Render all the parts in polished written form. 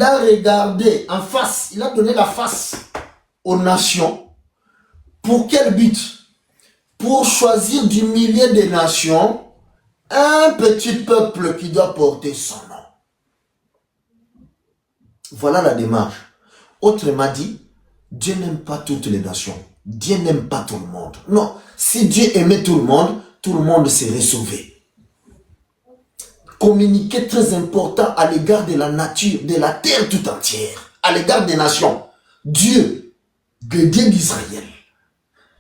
a regardé en face, il a donné la face aux nations. Pour quel but? Pour choisir du milieu des nations un petit peuple qui doit porter son nom. Voilà la démarche. Autrement dit, Dieu n'aime pas toutes les nations. Dieu n'aime pas tout le monde. Non, si Dieu aimait tout le monde serait sauvé. Communiquer très important à l'égard de la nature, de la terre tout entière, à l'égard des nations. Dieu, le Dieu d'Israël.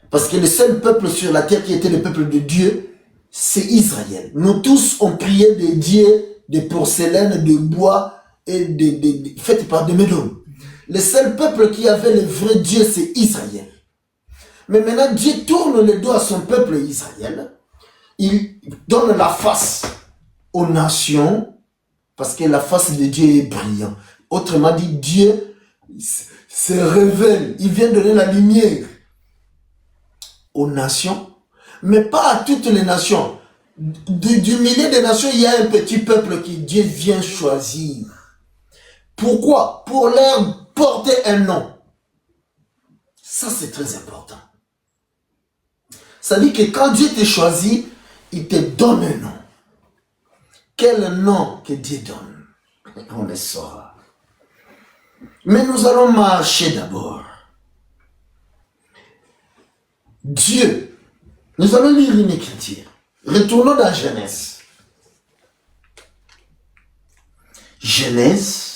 Parce que le seul peuple sur la terre qui était le peuple de Dieu, c'est Israël. Nous tous, on priait des dieux de porcelaine, de bois et faits par des médons. Le seul peuple qui avait le vrai Dieu, c'est Israël. Mais maintenant, Dieu tourne le dos à son peuple Israël. Il donne la face aux nations, parce que la face de Dieu est brillante. Autrement dit, Dieu se révèle. Il vient donner la lumière aux nations, mais pas à toutes les nations. Du milieu des nations, il y a un petit peuple que Dieu vient choisir. Pourquoi? Pour leur porter un nom. Ça, c'est très important. Ça dit que quand Dieu te choisit, il te donne un nom. Quel nom que Dieu donne? On le saura. Mais nous allons marcher d'abord. Dieu, nous allons lire une écriture. Retournons dans Genèse. Genèse.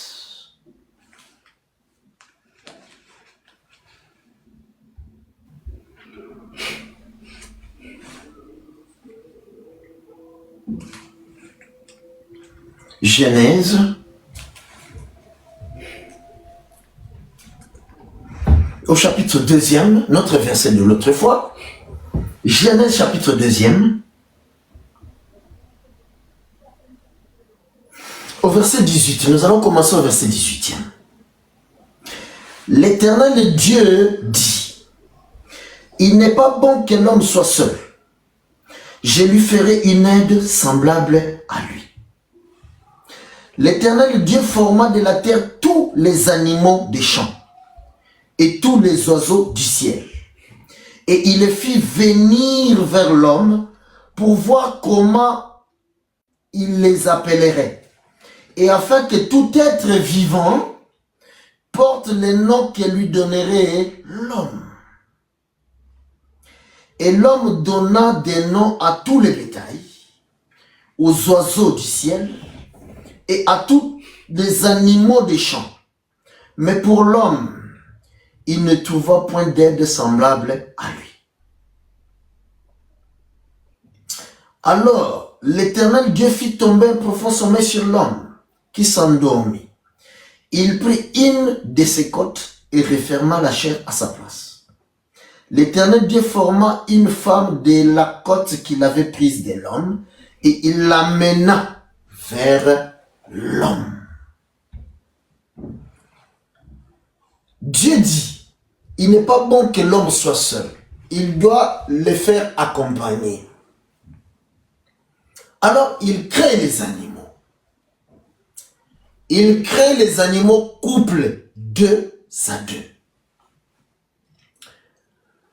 Genèse. Au chapitre 2e, notre verset de l'autre fois. Genèse chapitre 2e. Au verset 18, nous allons commencer au verset 18e. L'Éternel Dieu dit, il n'est pas bon que l'homme soit seul. Je lui ferai une aide semblable à lui. L'Éternel Dieu forma de la terre tous les animaux des champs et tous les oiseaux du ciel. Et il les fit venir vers l'homme pour voir comment il les appellerait. Et afin que tout être vivant porte les noms que lui donnerait l'homme. Et l'homme donna des noms à tous les bétails, aux oiseaux du ciel et à tous les animaux des champs. Mais pour l'homme, il ne trouva point d'aide semblable à lui. Alors, l'Éternel Dieu fit tomber un profond sommeil sur l'homme, qui s'endormit. Il prit une de ses côtes et referma la chair à sa place. L'Éternel Dieu forma une femme de la côte qu'il avait prise de l'homme, et il l'amena vers l'homme. Dieu dit, il n'est pas bon que l'homme soit seul. Il doit le faire accompagner. Alors, il crée les animaux. Il crée les animaux couple 2 à 2.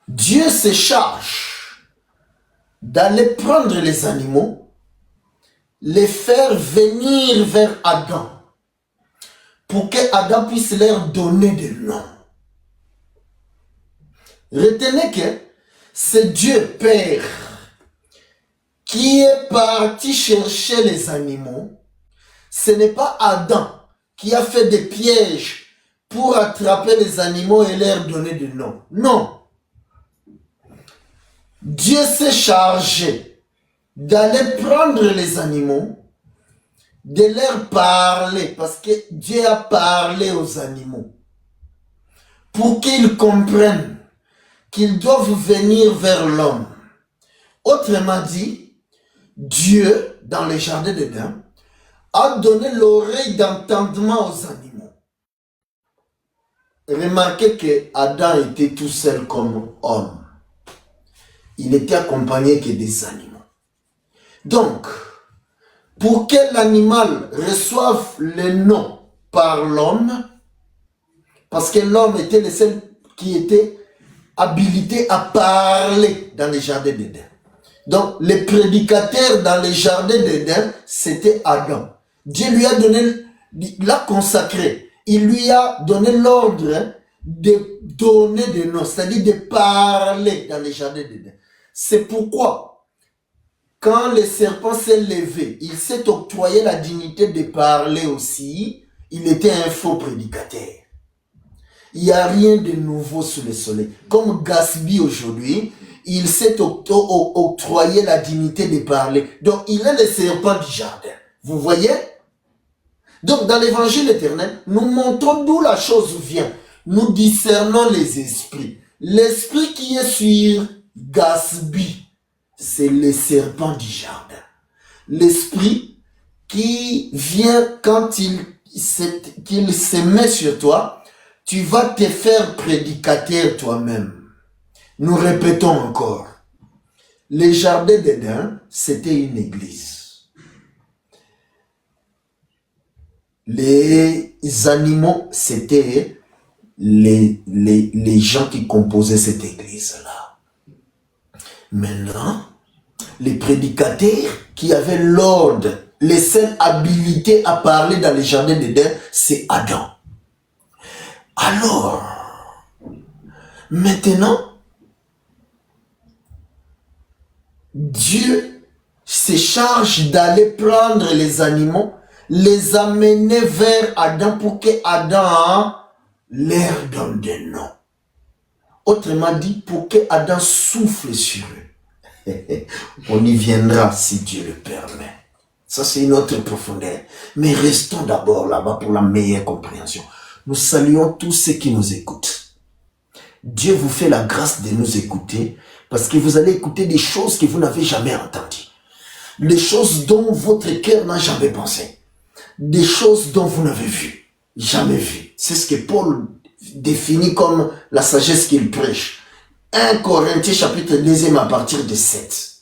Dieu se charge d'aller prendre les animaux, les faire venir vers Adam, pour que Adam puisse leur donner des noms. Retenez que c'est Dieu Père qui est parti chercher les animaux. Ce n'est pas Adam qui a fait des pièges pour attraper les animaux et leur donner des noms. Non. Dieu s'est chargé d'aller prendre les animaux, de leur parler, parce que Dieu a parlé aux animaux, pour qu'ils comprennent qu'ils doivent venir vers l'homme. Autrement dit, Dieu, dans le jardin d'Éden, a donné l'oreille d'entendement aux animaux. Remarquez que Adam était tout seul comme homme. Il était accompagné que des animaux. Donc, pour que l'animal reçoive le nom par l'homme, parce que l'homme était le seul qui était habilité à parler dans les jardins d'Éden. Donc, les prédicateurs dans les jardins d'Éden, c'était Adam. Dieu lui a donné, l'a consacré. Il lui a donné l'ordre de donner des noms, c'est-à-dire de parler dans les jardins d'Éden. C'est pourquoi, quand le serpent s'est levé, il s'est octroyé la dignité de parler aussi. Il était un faux prédicateur. Il n'y a rien de nouveau sous le soleil. Comme Gatsby aujourd'hui, il s'est octroyé la dignité de parler. Donc, il est le serpent du jardin. Vous voyez? Donc, dans l'évangile éternel, nous montrons d'où la chose vient. Nous discernons les esprits. L'esprit qui est sur Gatsby, c'est le serpent du jardin. L'esprit qui vient quand qu'il se met sur toi, tu vas te faire prédicateur toi-même. Nous répétons encore. Les jardins d'Éden, c'était une église. Les animaux, c'était les gens qui composaient cette église-là. Maintenant, les prédicateurs qui avaient l'ordre, les seules habilités à parler dans les jardins d'Éden, c'est Adam. Alors, maintenant, Dieu se charge d'aller prendre les animaux, les amener vers Adam pour que Adam leur donne des noms. Autrement dit, pour que Adam souffle sur eux. On y viendra si Dieu le permet. Ça, c'est une autre profondeur. Mais restons d'abord là-bas pour la meilleure compréhension. Nous saluons tous ceux qui nous écoutent. Dieu vous fait la grâce de nous écouter parce que vous allez écouter des choses que vous n'avez jamais entendues. Les choses dont votre cœur n'a jamais pensé. Des choses dont vous n'avez jamais vu. C'est ce que Paul définit comme la sagesse qu'il prêche. 1 Corinthiens chapitre 2 à partir de 7.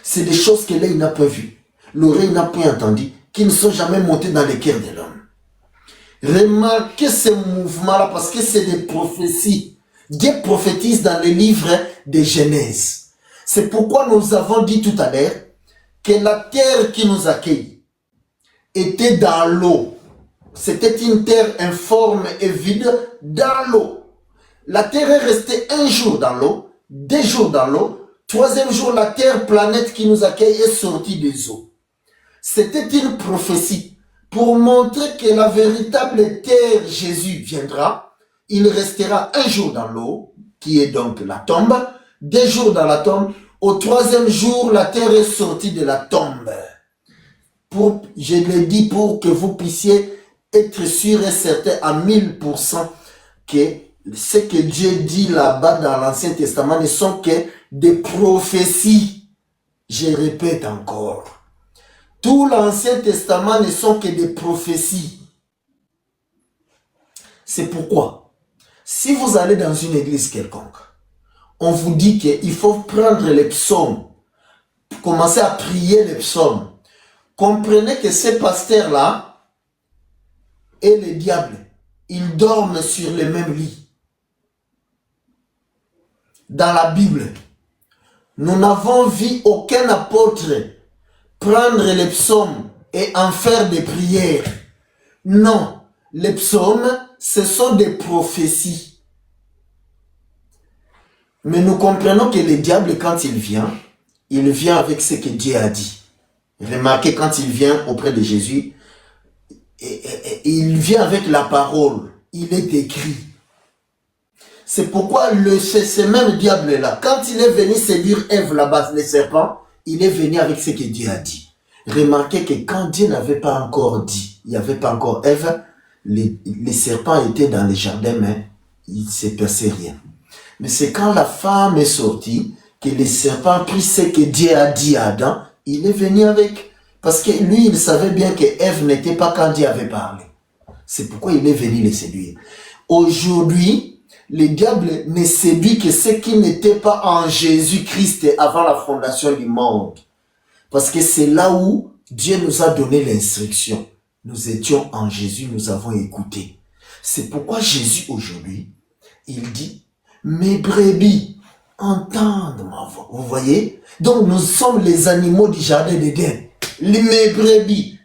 C'est des choses que l'œil n'a pas vues, l'oreille n'a pas entendues, qui ne sont jamais montées dans le cœur de l'homme. Remarquez ce mouvement-là parce que c'est des prophéties. Dieu prophétise dans le livre de Genèse. C'est pourquoi nous avons dit tout à l'heure que la terre qui nous accueille était dans l'eau. C'était une terre informe et vide dans l'eau. La terre est restée un jour dans l'eau, 2 jours dans l'eau, 3e jour, la terre planète qui nous accueille est sortie des eaux. C'était une prophétie pour montrer que la véritable terre, Jésus, viendra. Il restera 1 jour dans l'eau, qui est donc la tombe, 2 jours dans la tombe. Au 3e jour, la terre est sortie de la tombe. Je le dis pour que vous puissiez être sûr et certain à 1000% que ce que Dieu dit là-bas dans l'Ancien Testament ne sont que des prophéties. Je répète encore. Tout l'Ancien Testament ne sont que des prophéties. C'est pourquoi, si vous allez dans une église quelconque, on vous dit qu'il faut prendre les psaumes, commencer à prier les psaumes. Comprenez que ces pasteurs-là et les diables, ils dorment sur le même lit. Dans la Bible, nous n'avons vu aucun apôtre prendre les psaumes et en faire des prières. Non, les psaumes, ce sont des prophéties. Mais nous comprenons que le diable, quand il vient avec ce que Dieu a dit. Remarquez, quand il vient auprès de Jésus, il vient avec la parole. Il est écrit. C'est pourquoi ce même diable-là, quand il est venu séduire Ève là-bas, le serpent, il est venu avec ce que Dieu a dit. Remarquez que quand Dieu n'avait pas encore dit, il n'y avait pas encore Ève, les serpents étaient dans les jardins, mais il ne s'est passé rien. Mais c'est quand la femme est sortie, que le serpent a pris ce que Dieu a dit à Adam, il est venu avec. Parce que lui, il savait bien que Ève n'était pas quand Dieu avait parlé. C'est pourquoi il est venu les séduire. Aujourd'hui, le diable ne séduit que ce qui n'était pas en Jésus-Christ avant la fondation du monde. Parce que c'est là où Dieu nous a donné l'instruction. Nous étions en Jésus, nous avons écouté. C'est pourquoi Jésus aujourd'hui, il dit, mes brebis entendent ma voix. Vous voyez? Donc nous sommes les animaux du jardin d'Éden. Mes brebis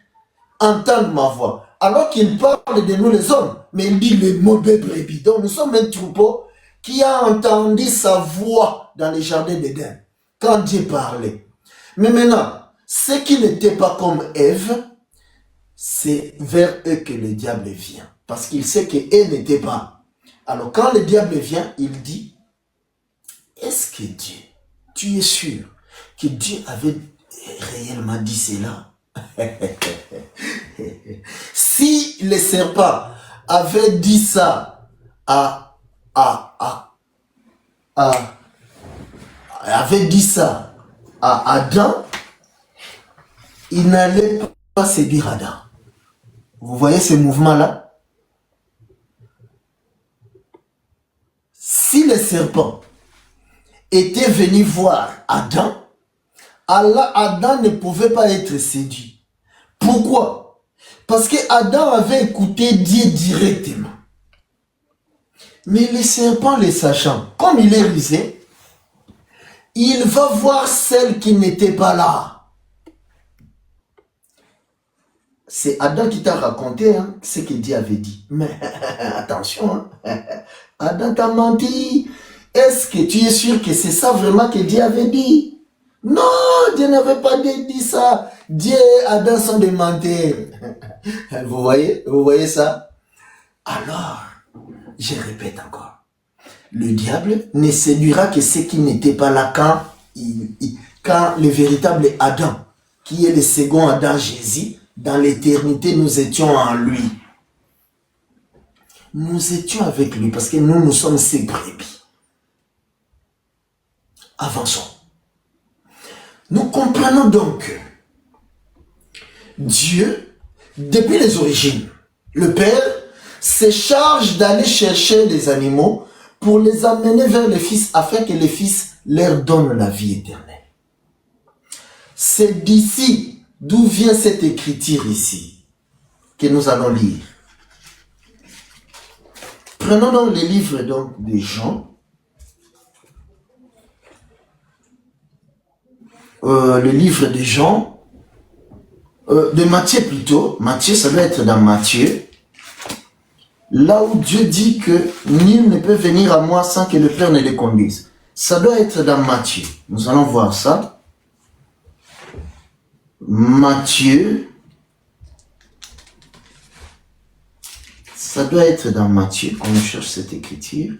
entendent ma voix. Alors qu'il parle de nous les hommes, mais il dit les mauvais brebis. Donc nous sommes un troupeau qui a entendu sa voix dans les jardins d'Éden, quand Dieu parlait. Mais maintenant, ceux qui n'étaient pas comme Ève, c'est vers eux que le diable vient. Parce qu'il sait qu'elle n'était pas. Alors quand le diable vient, il dit, est-ce que Dieu, tu es sûr que Dieu avait réellement dit cela? Si le serpent avait dit ça avait dit ça à Adam, il n'allait pas séduire Adam. Vous voyez ce mouvement-là? Si le serpent était venu voir Adam, Adam ne pouvait pas être séduit. Pourquoi? Parce que Adam avait écouté Dieu directement. Mais le serpent, le sachant, comme il est rusé, il va voir celle qui n'était pas là. C'est Adam qui t'a raconté ce que Dieu avait dit. Mais attention, Adam t'a menti. Est-ce que tu es sûr que c'est ça vraiment que Dieu avait dit? Non, Dieu n'avait pas dit ça. Dieu et Adam sont des menteurs. Vous voyez ça? Alors, je répète encore. Le diable ne séduira que ceux qui n'étaient pas là quand le véritable Adam, qui est le second Adam Jésus, dans l'éternité, nous étions en lui. Nous étions avec lui parce que nous sommes ses brebis. Avançons. Nous comprenons donc que Dieu, depuis les origines, le Père se charge d'aller chercher les animaux pour les amener vers le Fils afin que le Fils leur donne la vie éternelle. C'est d'ici d'où vient cette écriture ici que nous allons lire. Prenons donc les livres de Jean. Le livre de Jean, de Matthieu plutôt. Matthieu, ça doit être dans Matthieu. Là où Dieu dit que nul ne peut venir à moi sans que le Père ne le conduise. Ça doit être dans Matthieu. Nous allons voir ça. Matthieu. Ça doit être dans Matthieu qu'on cherche cette écriture.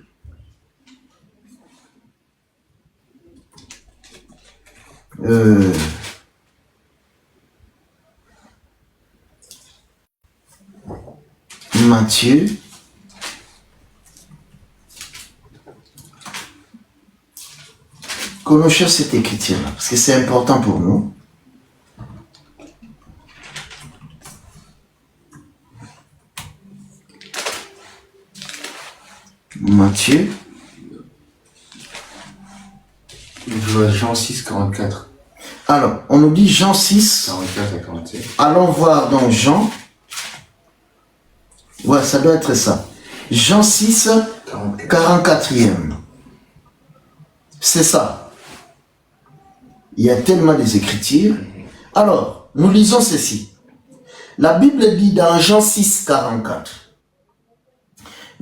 Matthieu. Qu'on cherche cette écriture-là, parce que c'est important pour nous. Matthieu. Jean 6, 44. Alors, on nous dit Jean 6. 44 à 47. Allons voir donc Jean. Ouais, ça doit être ça. Jean 6, 44e. C'est ça. Il y a tellement des écritures. Alors, nous lisons ceci. La Bible dit dans Jean 6, 44.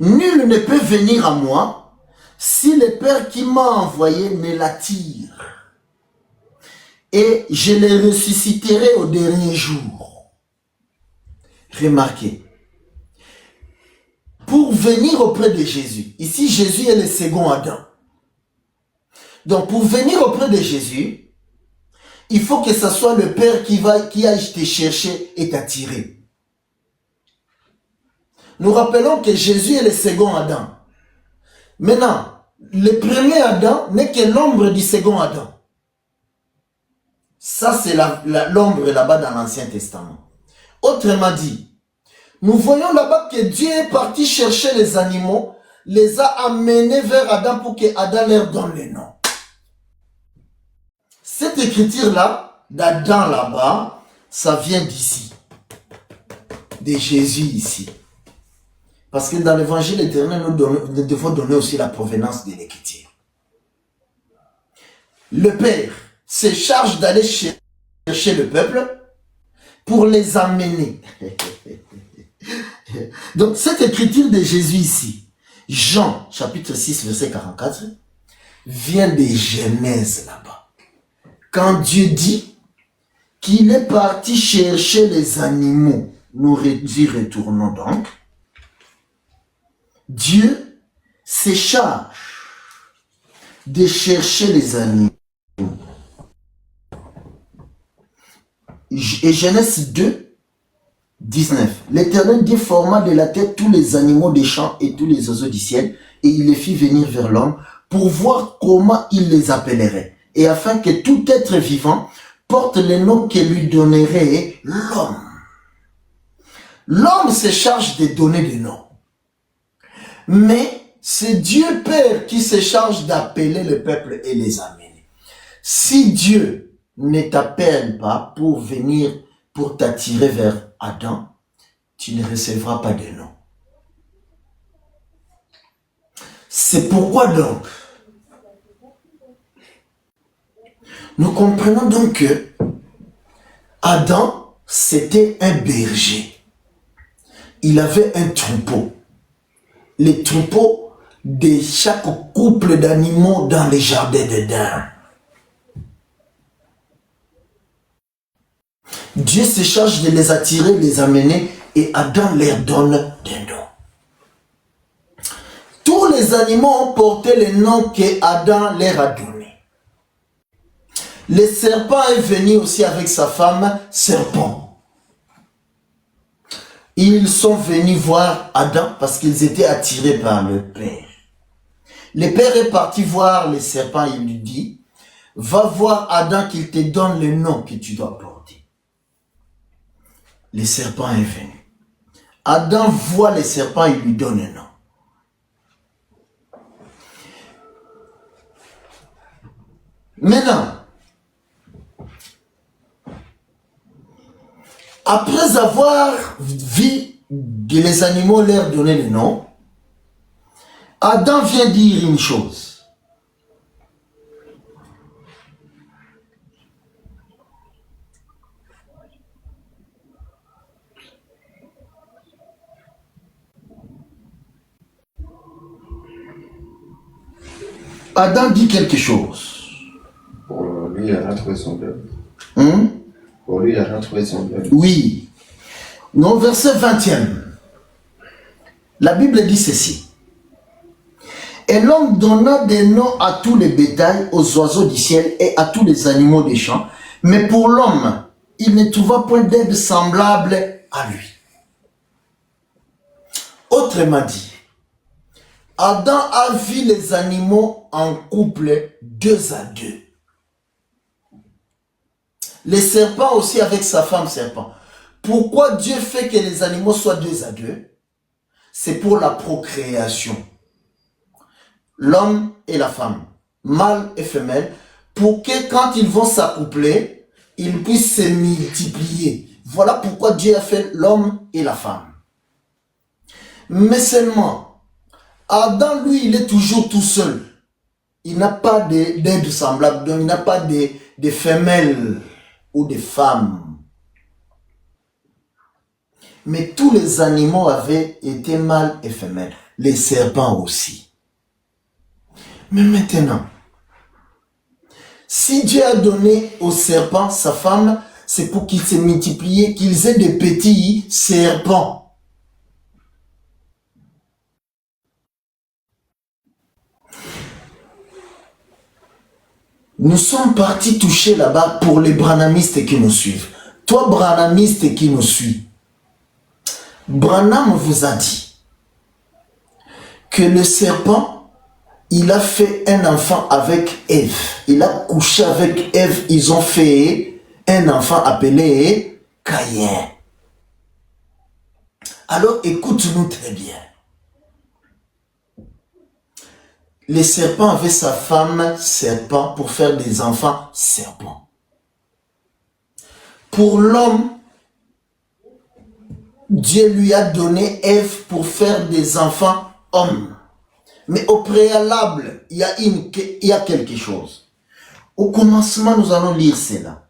Nul ne peut venir à moi si le Père qui m'a envoyé ne l'attire. Et je le ressusciterai au dernier jour. Remarquez. Pour venir auprès de Jésus. Ici, Jésus est le second Adam. Donc, pour venir auprès de Jésus, il faut que ce soit le Père qui aille te chercher et t'attirer. Nous rappelons que Jésus est le second Adam. Maintenant, le premier Adam n'est que l'ombre du second Adam. Ça, c'est l'ombre là-bas dans l'Ancien Testament. Autrement dit, nous voyons là-bas que Dieu est parti chercher les animaux, les a amenés vers Adam pour que Adam leur donne le nom. Cette écriture-là, d'Adam là-bas, ça vient d'ici. de Jésus ici. Parce que dans l'évangile éternel, nous devons donner aussi la provenance de l'écriture. Le Père se charge d'aller chercher le peuple pour les amener. Donc cette écriture de Jésus ici, Jean chapitre 6 verset 44, vient de Genèse là-bas. Quand Dieu dit qu'il est parti chercher les animaux, nous y retournons donc. Dieu se charge de chercher les animaux. Et Genèse 2, 19. L'Éternel Dieu forma de la terre tous les animaux des champs et tous les oiseaux du ciel, et il les fit venir vers l'homme pour voir comment il les appellerait, et afin que tout être vivant porte le nom que lui donnerait l'homme. L'homme se charge de donner des noms. Mais c'est Dieu Père qui se charge d'appeler le peuple et les amener. Si Dieu ne t'appelle pas pour venir, pour t'attirer vers Adam, tu ne recevras pas de nom. C'est pourquoi donc, nous comprenons donc que Adam, c'était un berger. Il avait un troupeau. Les troupeaux de chaque couple d'animaux dans les jardins d'Éden. Dieu se charge de les attirer, de les amener, et Adam leur donne des noms. Tous les animaux ont porté les noms que Adam leur a donnés. Le serpent est venu aussi avec sa femme serpent. Ils sont venus voir Adam parce qu'ils étaient attirés par le Père. Le Père est parti voir le serpent et il lui dit, va voir Adam qu'il te donne le nom que tu dois porter. Le serpent est venu. Adam voit le serpent et lui donne un nom. Maintenant, après avoir vu que les animaux leur donnaient le nom, Adam vient dire une chose. Adam dit quelque chose. Pour lui, il a trouvé son bleu. Pour lui, il a trouvé son bleu. Oui. Dans le verset 20e, la Bible dit ceci. Et l'homme donna des noms à tous les bétails, aux oiseaux du ciel et à tous les animaux des champs. Mais pour l'homme, il ne trouva point d'aide semblable à lui. Autrement dit, Adam a vu les animaux en couple 2 à 2. Les serpents aussi avec sa femme serpent. Pourquoi Dieu fait que les animaux soient 2 à 2? C'est pour la procréation. L'homme et la femme, mâle et femelle, pour que quand ils vont s'accoupler, ils puissent se multiplier. Voilà pourquoi Dieu a fait l'homme et la femme. Mais seulement, Adam, lui, il est toujours tout seul. Il n'a pas d'aide semblable, donc il n'a pas de femelles ou de femmes. Mais tous les animaux avaient été mâles et femelles. Les serpents aussi. Mais maintenant, si Dieu a donné au serpent sa femme, c'est pour qu'ils se multiplient, qu'ils aient des petits serpents. Nous sommes partis toucher là-bas pour les branhamistes qui nous suivent. Toi, branhamiste qui nous suis, Branham vous a dit que le serpent, il a fait un enfant avec Ève. Il a couché avec Ève. Ils ont fait un enfant appelé Caïn. Alors écoute-nous très bien. Le serpent avait sa femme serpent pour faire des enfants serpents. Pour l'homme, Dieu lui a donné Ève pour faire des enfants hommes. Mais au préalable, il y a quelque chose. Au commencement, nous allons lire cela.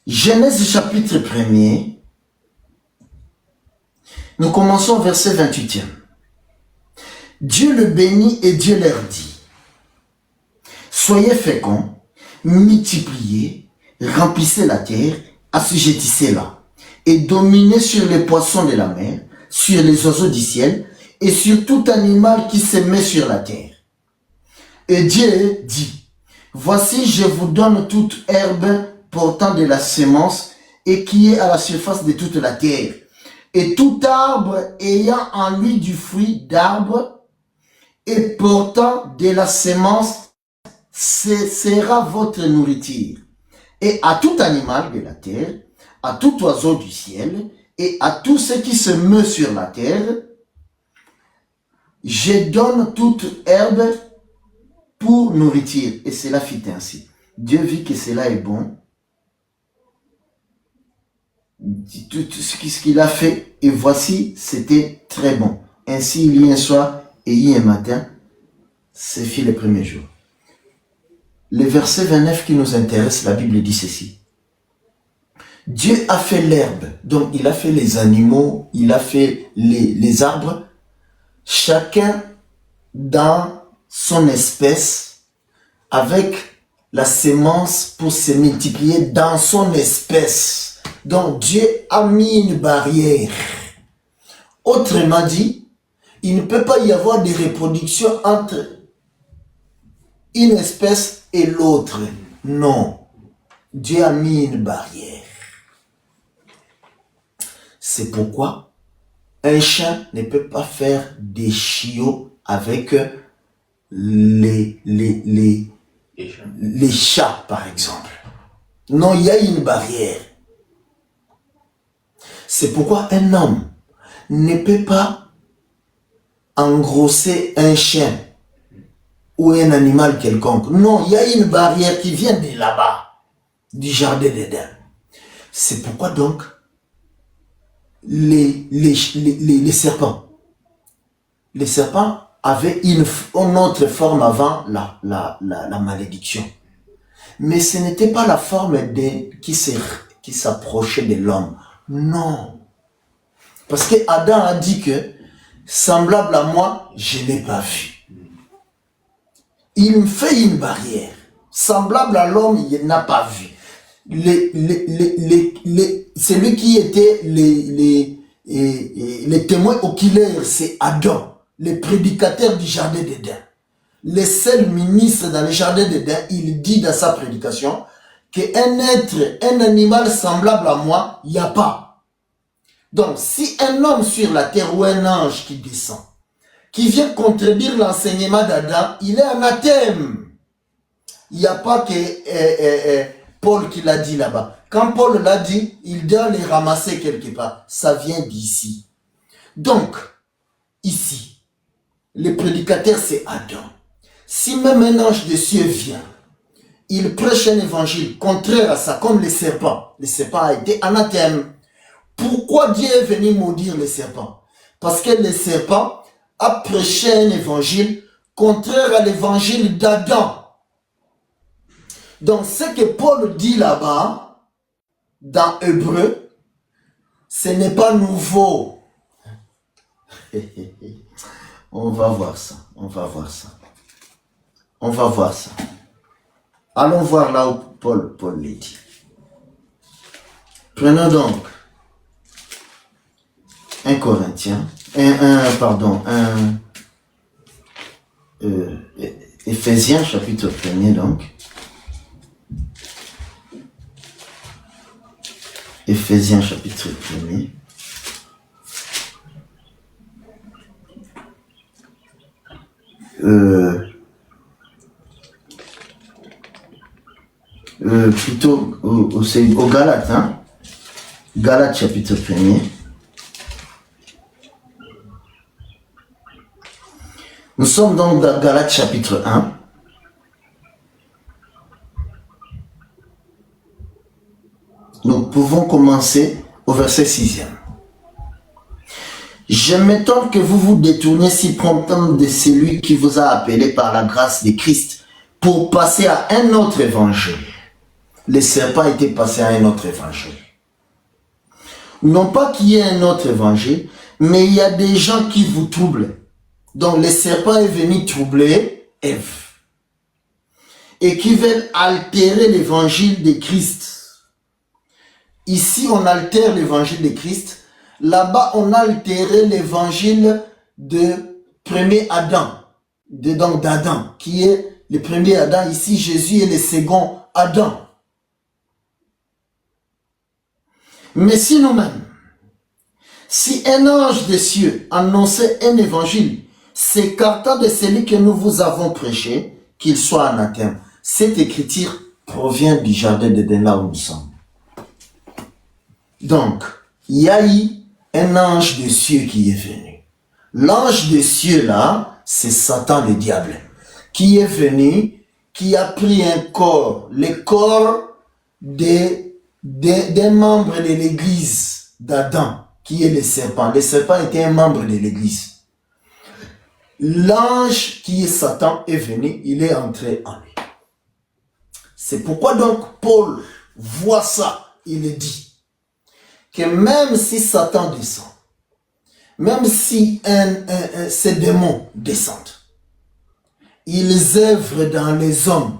Genèse chapitre 1er. Nous commençons au verset 28e. Dieu le bénit et Dieu leur dit: soyez féconds, multipliez, remplissez la terre, assujettissez-la, et dominez sur les poissons de la mer, sur les oiseaux du ciel, et sur tout animal qui se met sur la terre. Et Dieu dit: voici, je vous donne toute herbe portant de la semence et qui est à la surface de toute la terre, et tout arbre ayant en lui du fruit d'arbre et portant de la semence, ce sera votre nourriture. Et à tout animal de la terre, à tout oiseau du ciel, et à tout ce qui se meut sur la terre, je donne toute herbe pour nourriture. Et cela fit ainsi. Dieu vit que cela est bon. Tout ce qu'il a fait, et voici, c'était très bon. Ainsi, il y a un soir et il y a un matin, c'est fit le premier jour. Le verset 29 qui nous intéresse, la Bible dit ceci. Dieu a fait l'herbe, donc il a fait les animaux, il a fait les arbres, chacun dans son espèce, avec la sémence pour se multiplier dans son espèce. Donc Dieu a mis une barrière. Autrement dit, il ne peut pas y avoir de reproduction entre une espèce et l'autre. Non. Dieu a mis une barrière. C'est pourquoi un chien ne peut pas faire des chiots avec les chats, par exemple. Non, il y a une barrière. C'est pourquoi un homme ne peut pas engrosser un chien ou un animal quelconque. Non, il y a une barrière qui vient de là-bas, du jardin d'Éden. C'est pourquoi donc les serpents avaient une autre forme avant la malédiction. Mais ce n'était pas la forme qui s'approchait de l'homme. Non. Parce que Adam a dit que semblable à moi, je n'ai pas vu. Il me fait une barrière. Semblable à l'homme, il n'a pas vu. Celui qui était les témoins oculaires, c'est Adam, le prédicateur du jardin d'Éden. Le seul ministre dans le jardin d'Éden, il dit dans sa prédication qu'un être, un animal semblable à moi, il n'y a pas. Donc, si un homme sur la terre ou un ange qui descend, qui vient contredire l'enseignement d'Adam, il est anathème. Il n'y a pas que Paul qui l'a dit là-bas. Quand Paul l'a dit, il doit les ramasser quelque part. Ça vient d'ici. Donc, ici, le prédicateur, c'est Adam. Si même un ange de cieux vient, il prêche un évangile contraire à ça, comme les serpents. Le serpent a été anathème. Pourquoi Dieu est venu maudire les serpents? Parce que le serpent a prêché un évangile contraire à l'évangile d'Adam. Donc, ce que Paul dit là-bas, dans Hébreu, ce n'est pas nouveau. On va voir ça, on va voir ça. On va voir ça. Allons voir là où Paul l'a dit. Prenons donc 1 Corinthiens, Éphésiens chapitre 1er donc. Éphésiens chapitre 1er. Plutôt au Galates, hein? Galates chapitre 1er. Nous sommes donc dans Galates chapitre 1. pouvons commencer au verset 6e. Je m'étonne que vous vous détourniez si promptement de celui qui vous a appelé par la grâce de Christ pour passer à un autre évangile. Le serpent était passé à un autre évangile. Non pas qu'il y ait un autre évangile, mais il y a des gens qui vous troublent. Donc le serpent est venu troubler Ève. Et qui veulent altérer l'évangile de Christ. Ici, on altère l'évangile de Christ. Là-bas, on a altéré l'évangile de premier Adam, donc d'Adam, qui est le premier Adam. Ici, Jésus est le second Adam. Mais si nous-mêmes, si un ange des cieux annonçait un évangile s'écartant de celui que nous vous avons prêché, qu'il soit anathème, cette écriture provient du jardin d'Éden, là où nous sommes. Donc, il y a eu un ange des cieux qui est venu. L'ange des cieux là, c'est Satan le diable, qui est venu, qui a pris un corps, le corps d'un membre de l'église d'Adam, qui est le serpent. Le serpent était un membre de l'église. L'ange qui est Satan est venu, il est entré en lui. C'est pourquoi donc Paul voit ça, il dit que même si Satan descend, même si ces démons descendent, ils œuvrent dans les hommes.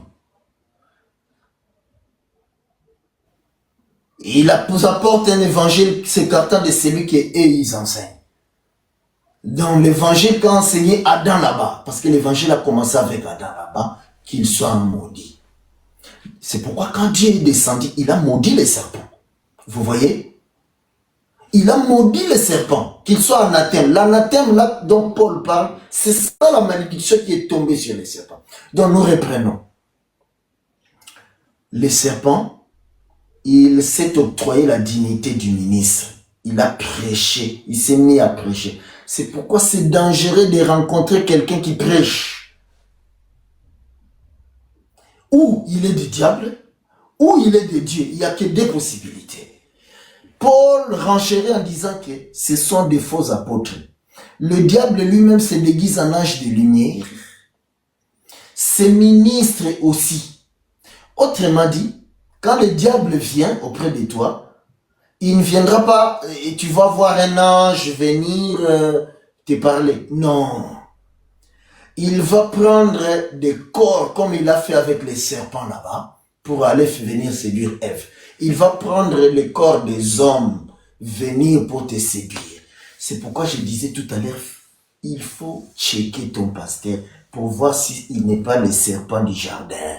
Il apporte un évangile s'écartant de celui qu'ils enseignent. Dans l'évangile qu'a enseigné Adam là-bas, parce que l'évangile a commencé avec Adam là-bas, qu'il soit maudit. C'est pourquoi quand Dieu est descendu, il a maudit les serpents. Vous voyez? Il a maudit les serpents, qu'il soit anathème. L'anathème là dont Paul parle, c'est ça la malédiction qui est tombée sur les serpents. Donc nous reprenons. Les serpents, il s'est octroyé la dignité du ministre. Il a prêché, il s'est mis à prêcher. C'est pourquoi c'est dangereux de rencontrer quelqu'un qui prêche. Ou il est du diable, ou il est de Dieu. Il n'y a que deux possibilités. Paul renchérit en disant que ce sont des faux apôtres. Le diable lui-même se déguise en ange de lumière. Ses ministres aussi. Autrement dit, quand le diable vient auprès de toi, il ne viendra pas et tu vas voir un ange venir te parler. Non. Il va prendre des corps comme il a fait avec les serpents là-bas pour aller venir séduire Ève. Il va prendre les corps des hommes venir pour te séduire. C'est pourquoi je disais tout à l'heure, il faut checker ton pasteur pour voir s'il n'est pas le serpent du jardin.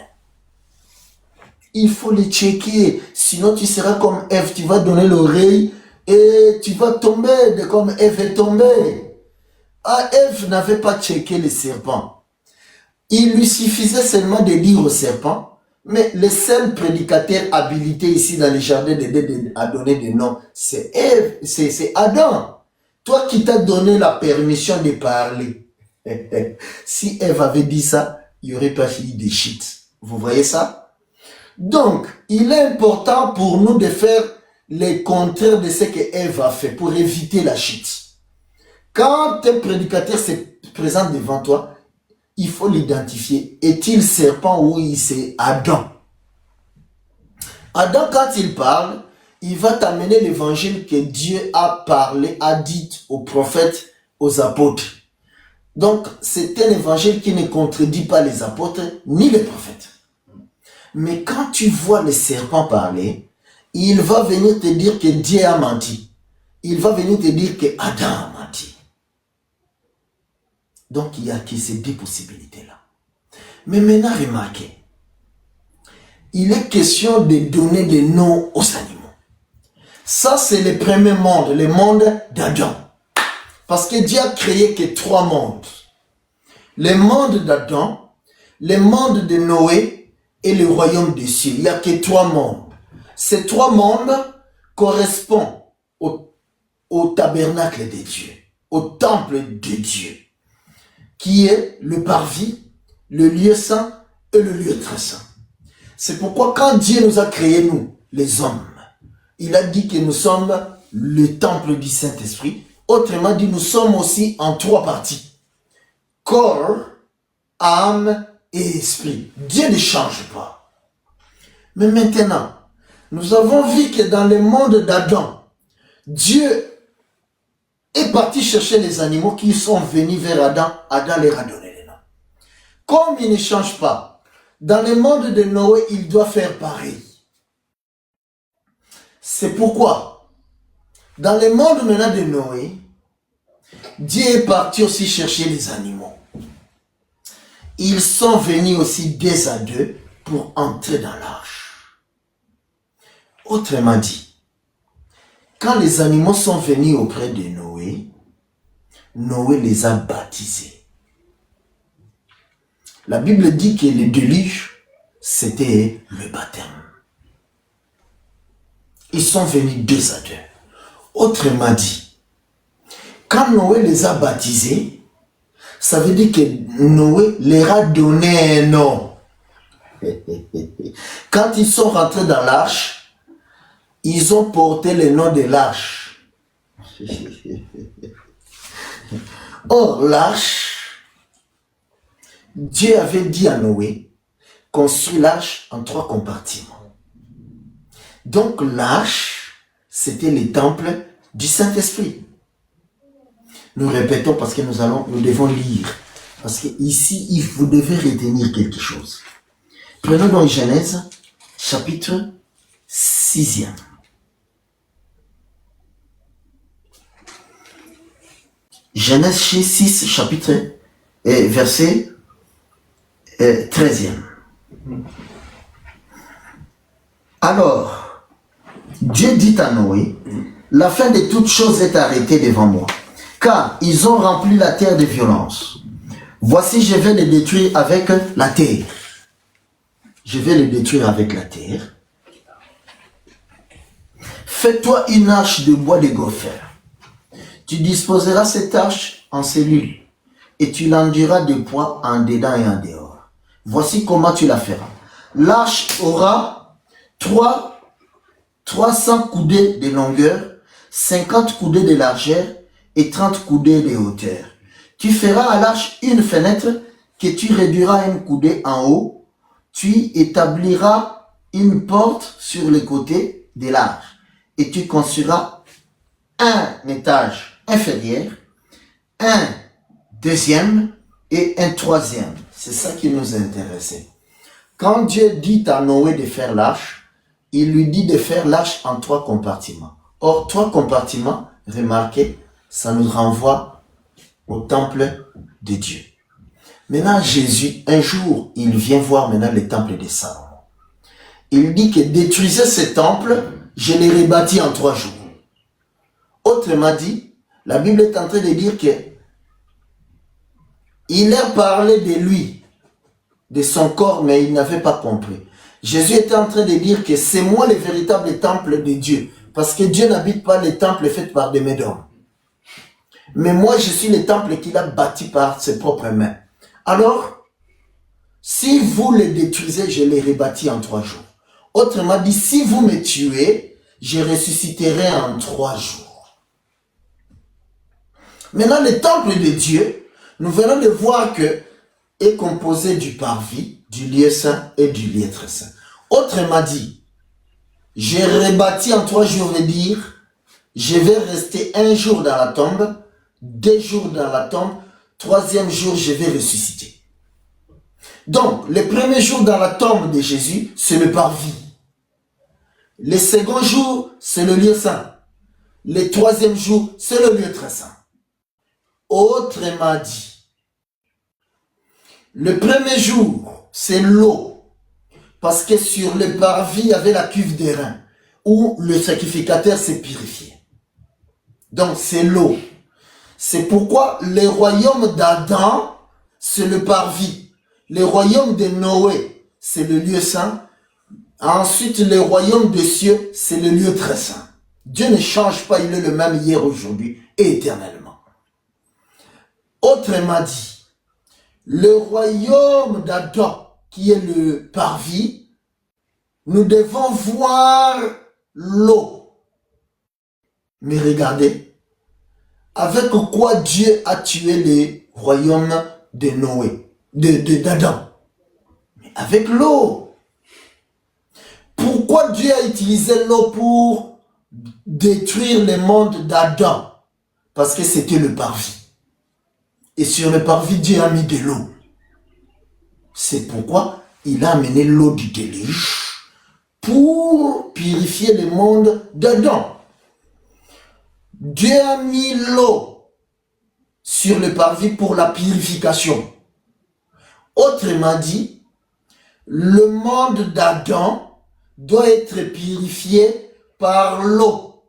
Il faut le checker, sinon tu seras comme Ève, tu vas donner l'oreille et tu vas tomber comme Ève est tombée. Ah, Ève n'avait pas checké le serpent. Il lui suffisait seulement de dire au serpent, mais le seul prédicateur habilité ici dans le jardin d'Éden à donner des noms, c'est Ève, c'est Adam. Toi qui t'as donné la permission de parler. Si Ève avait dit ça, il n'y aurait pas eu de shit. Vous voyez ça? Donc, il est important pour nous de faire le contraire de ce que Ève a fait pour éviter la shit. Quand un prédicateur se présente devant toi, il faut l'identifier. Est-il serpent ou c'est Adam? Adam, quand il parle, il va t'amener l'évangile que Dieu a parlé, a dit aux prophètes, aux apôtres. Donc, c'est un évangile qui ne contredit pas les apôtres ni les prophètes. Mais quand tu vois le serpent parler, il va venir te dire que Dieu a menti. Il va venir te dire que Adam a menti. Donc, il y a que ces deux possibilités-là. Mais maintenant, remarquez. Il est question de donner des noms aux animaux. Ça, c'est le premier monde, le monde d'Adam. Parce que Dieu a créé que 3 mondes. Le monde d'Adam, le monde de Noé et le royaume des cieux. Il n'y a que 3 mondes. Ces 3 mondes correspondent au tabernacle de Dieu, au temple de Dieu, qui est le parvis, le lieu saint et le lieu très saint. C'est pourquoi quand Dieu nous a créés, nous, les hommes, il a dit que nous sommes le temple du Saint-Esprit. Autrement dit, nous sommes aussi en 3 parties. Corps, âme et esprit. Dieu ne change pas. Mais maintenant, nous avons vu que dans le monde d'Adam, Dieu est parti chercher les animaux qui sont venus vers Adam. Adam leur a donné les noms. Comme il ne change pas, dans le monde de Noé, il doit faire pareil. C'est pourquoi, dans le monde maintenant de Noé, Dieu est parti aussi chercher les animaux. Ils sont venus aussi 2 à 2 pour entrer dans l'arche. Autrement dit, quand les animaux sont venus auprès de Noé, Noé les a baptisés. La Bible dit que le déluge, c'était le baptême. Ils sont venus 2 à 2. Autrement dit, quand Noé les a baptisés, ça veut dire que Noé leur a donné un nom. Quand ils sont rentrés dans l'arche, ils ont porté le nom de l'arche. Or, l'arche, Dieu avait dit à Noé, construis l'arche en 3 compartiments. Donc l'arche, c'était le temple du Saint-Esprit. Nous répétons parce que nous devons lire. Parce que ici, vous devez retenir quelque chose. Prenons donc Genèse, chapitre 6e. Genèse 6, chapitre, verset 13e. Alors, Dieu dit à Noé, la fin de toutes choses est arrêtée devant moi, car ils ont rempli la terre de violence. Voici, je vais les détruire avec la terre. Je vais les détruire avec la terre. Fais-toi une arche de bois de gopher. Tu disposeras cette arche en cellules, et tu l'enduiras de poids en dedans et en dehors. Voici comment tu la feras. L'arche aura 300 coudées de longueur, 50 coudées de largeur et 30 coudées de hauteur. Tu feras à l'arche une fenêtre que tu réduiras une coudée en haut. Tu établiras une porte sur les côtés de l'arche et tu construiras un étage inférieur, un deuxième et un troisième. C'est ça qui nous intéressait. Quand Dieu dit à Noé de faire l'arche, il lui dit de faire l'arche en 3 compartiments. Or, 3 compartiments, remarquez, ça nous renvoie au temple de Dieu. Maintenant, Jésus, un jour, il vient voir maintenant le temple de Salomon. Il dit que détruisez ce temple, je l'ai rebâti en 3 jours. Autrement dit, la Bible est en train de dire que il a parlé de lui, de son corps, mais il n'avait pas compris. Jésus était en train de dire que c'est moi le véritable temple de Dieu. Parce que Dieu n'habite pas les temples faits par des mains d'hommes. Mais moi, je suis le temple qu'il a bâti par ses propres mains. Alors, si vous le détruisez, je l'ai rebâti en 3 jours. Autrement dit, si vous me tuez, je ressusciterai en 3 jours. Maintenant, le temple de Dieu, nous venons de voir que est composé du parvis, du lieu saint et du lieu très saint. Autrement dit, j'ai rebâti en 3 jours, veut dire, je vais rester 1 jour dans la tombe, 2 jours dans la tombe, 3e jour, je vais ressusciter. Donc, le premier jour dans la tombe de Jésus, c'est le parvis. Le second jour, c'est le lieu saint. Le 3e jour, c'est le lieu très saint. Autrement dit, le premier jour, c'est l'eau. Parce que sur le parvis, il y avait la cuve d'airain où le sacrificateur s'est purifié. Donc, c'est l'eau. C'est pourquoi le royaume d'Adam, c'est le parvis. Le royaume de Noé, c'est le lieu saint. Ensuite, le royaume des cieux, c'est le lieu très saint. Dieu ne change pas, il est le même hier, aujourd'hui et éternellement. Autrement dit, le royaume d'Adam, qui est le parvis, nous devons voir l'eau. Mais regardez, avec quoi Dieu a tué les royaumes de Noé, d'Adam? Avec l'eau. Pourquoi Dieu a utilisé l'eau pour détruire le monde d'Adam? Parce que c'était le parvis. Et sur le parvis, Dieu a mis de l'eau. C'est pourquoi il a amené l'eau du déluge pour purifier le monde d'Adam. Dieu a mis l'eau sur le parvis pour la purification. Autrement dit, le monde d'Adam doit être purifié par l'eau.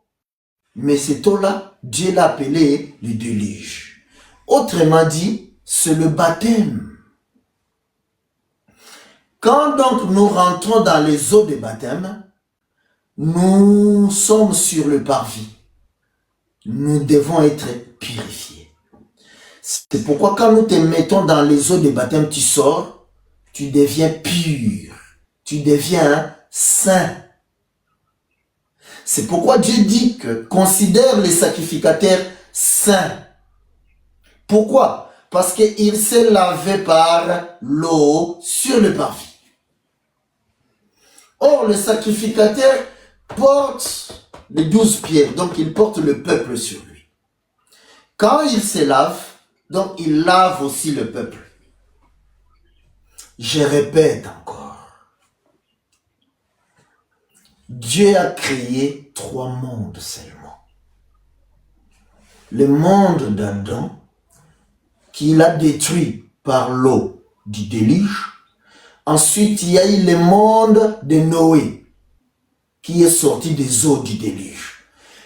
Mais cette eau-là, Dieu l'a appelée le déluge. Autrement dit, c'est le baptême. Quand donc nous rentrons dans les eaux de baptême, nous sommes sur le parvis. Nous devons être purifiés. C'est pourquoi quand nous te mettons dans les eaux de baptême, tu sors, tu deviens pur. Tu deviens saint. C'est pourquoi Dieu dit que considère les sacrificateurs saints. Pourquoi? Parce qu'il s'est lavé par l'eau sur le parvis. Or, le sacrificateur porte les 12 pierres, donc il porte le peuple sur lui. Quand il se lave, donc il lave aussi le peuple. Je répète encore. Dieu a créé 3 mondes seulement. Le monde d'Adam, qu'il a détruit par l'eau du déluge. Ensuite, il y a eu le monde de Noé, qui est sorti des eaux du déluge.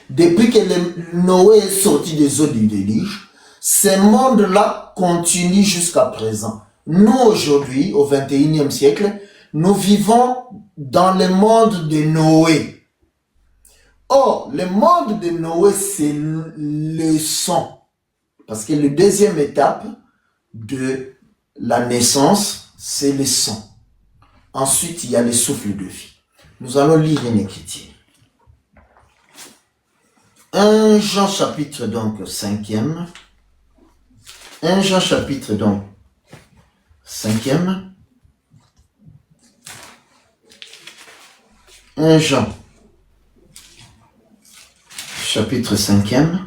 Depuis que Noé est sorti des eaux du déluge, ce monde-là continue jusqu'à présent. Nous, aujourd'hui, au XXIe siècle, nous vivons dans le monde de Noé. Or, le monde de Noé, c'est le sang. Parce que la deuxième étape de la naissance, c'est le sang. Ensuite, il y a le souffle de vie. Nous allons lire une écriture. 1 Jean chapitre donc 5e. 1 Jean chapitre donc 5e. 1 Jean chapitre 5e.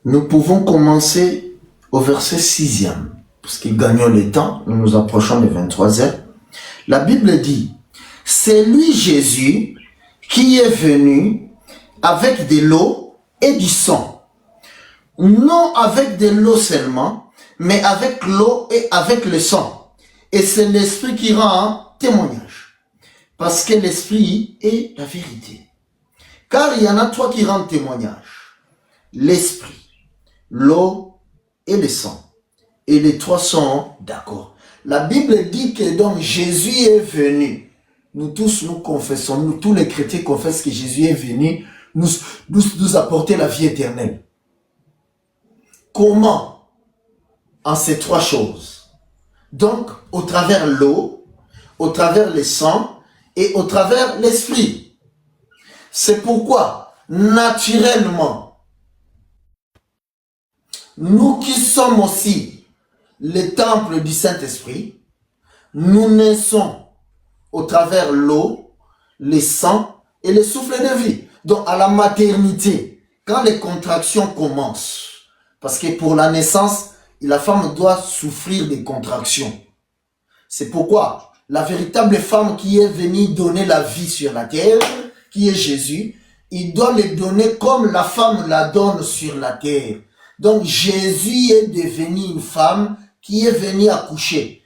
Nous pouvons commencer au verset 6e. Parce que gagnons le temps, nous nous approchons des 23 heures. La Bible dit, c'est lui Jésus qui est venu avec de l'eau et du sang. Non avec de l'eau seulement, mais avec l'eau et avec le sang. Et c'est l'Esprit qui rend témoignage. Parce que l'Esprit est la vérité. Car il y en a 3 qui rendent témoignage. L'Esprit, l'eau et le sang. Et les 3 sont d'accord. La Bible dit que donc Jésus est venu. Nous tous, nous confessons, nous tous les chrétiens confessent que Jésus est venu nous apporter la vie éternelle. Comment? En ces 3 choses. Donc, au travers l'eau, au travers le sang et au travers l'esprit. C'est pourquoi, naturellement, nous qui sommes aussi le temple du Saint-Esprit, nous naissons au travers l'eau, le sang et le souffle de vie. Donc à la maternité, quand les contractions commencent, parce que pour la naissance, la femme doit souffrir des contractions. C'est pourquoi la véritable femme qui est venue donner la vie sur la terre, qui est Jésus, il doit le donner comme la femme la donne sur la terre. Donc Jésus est devenu une femme qui est venue accoucher.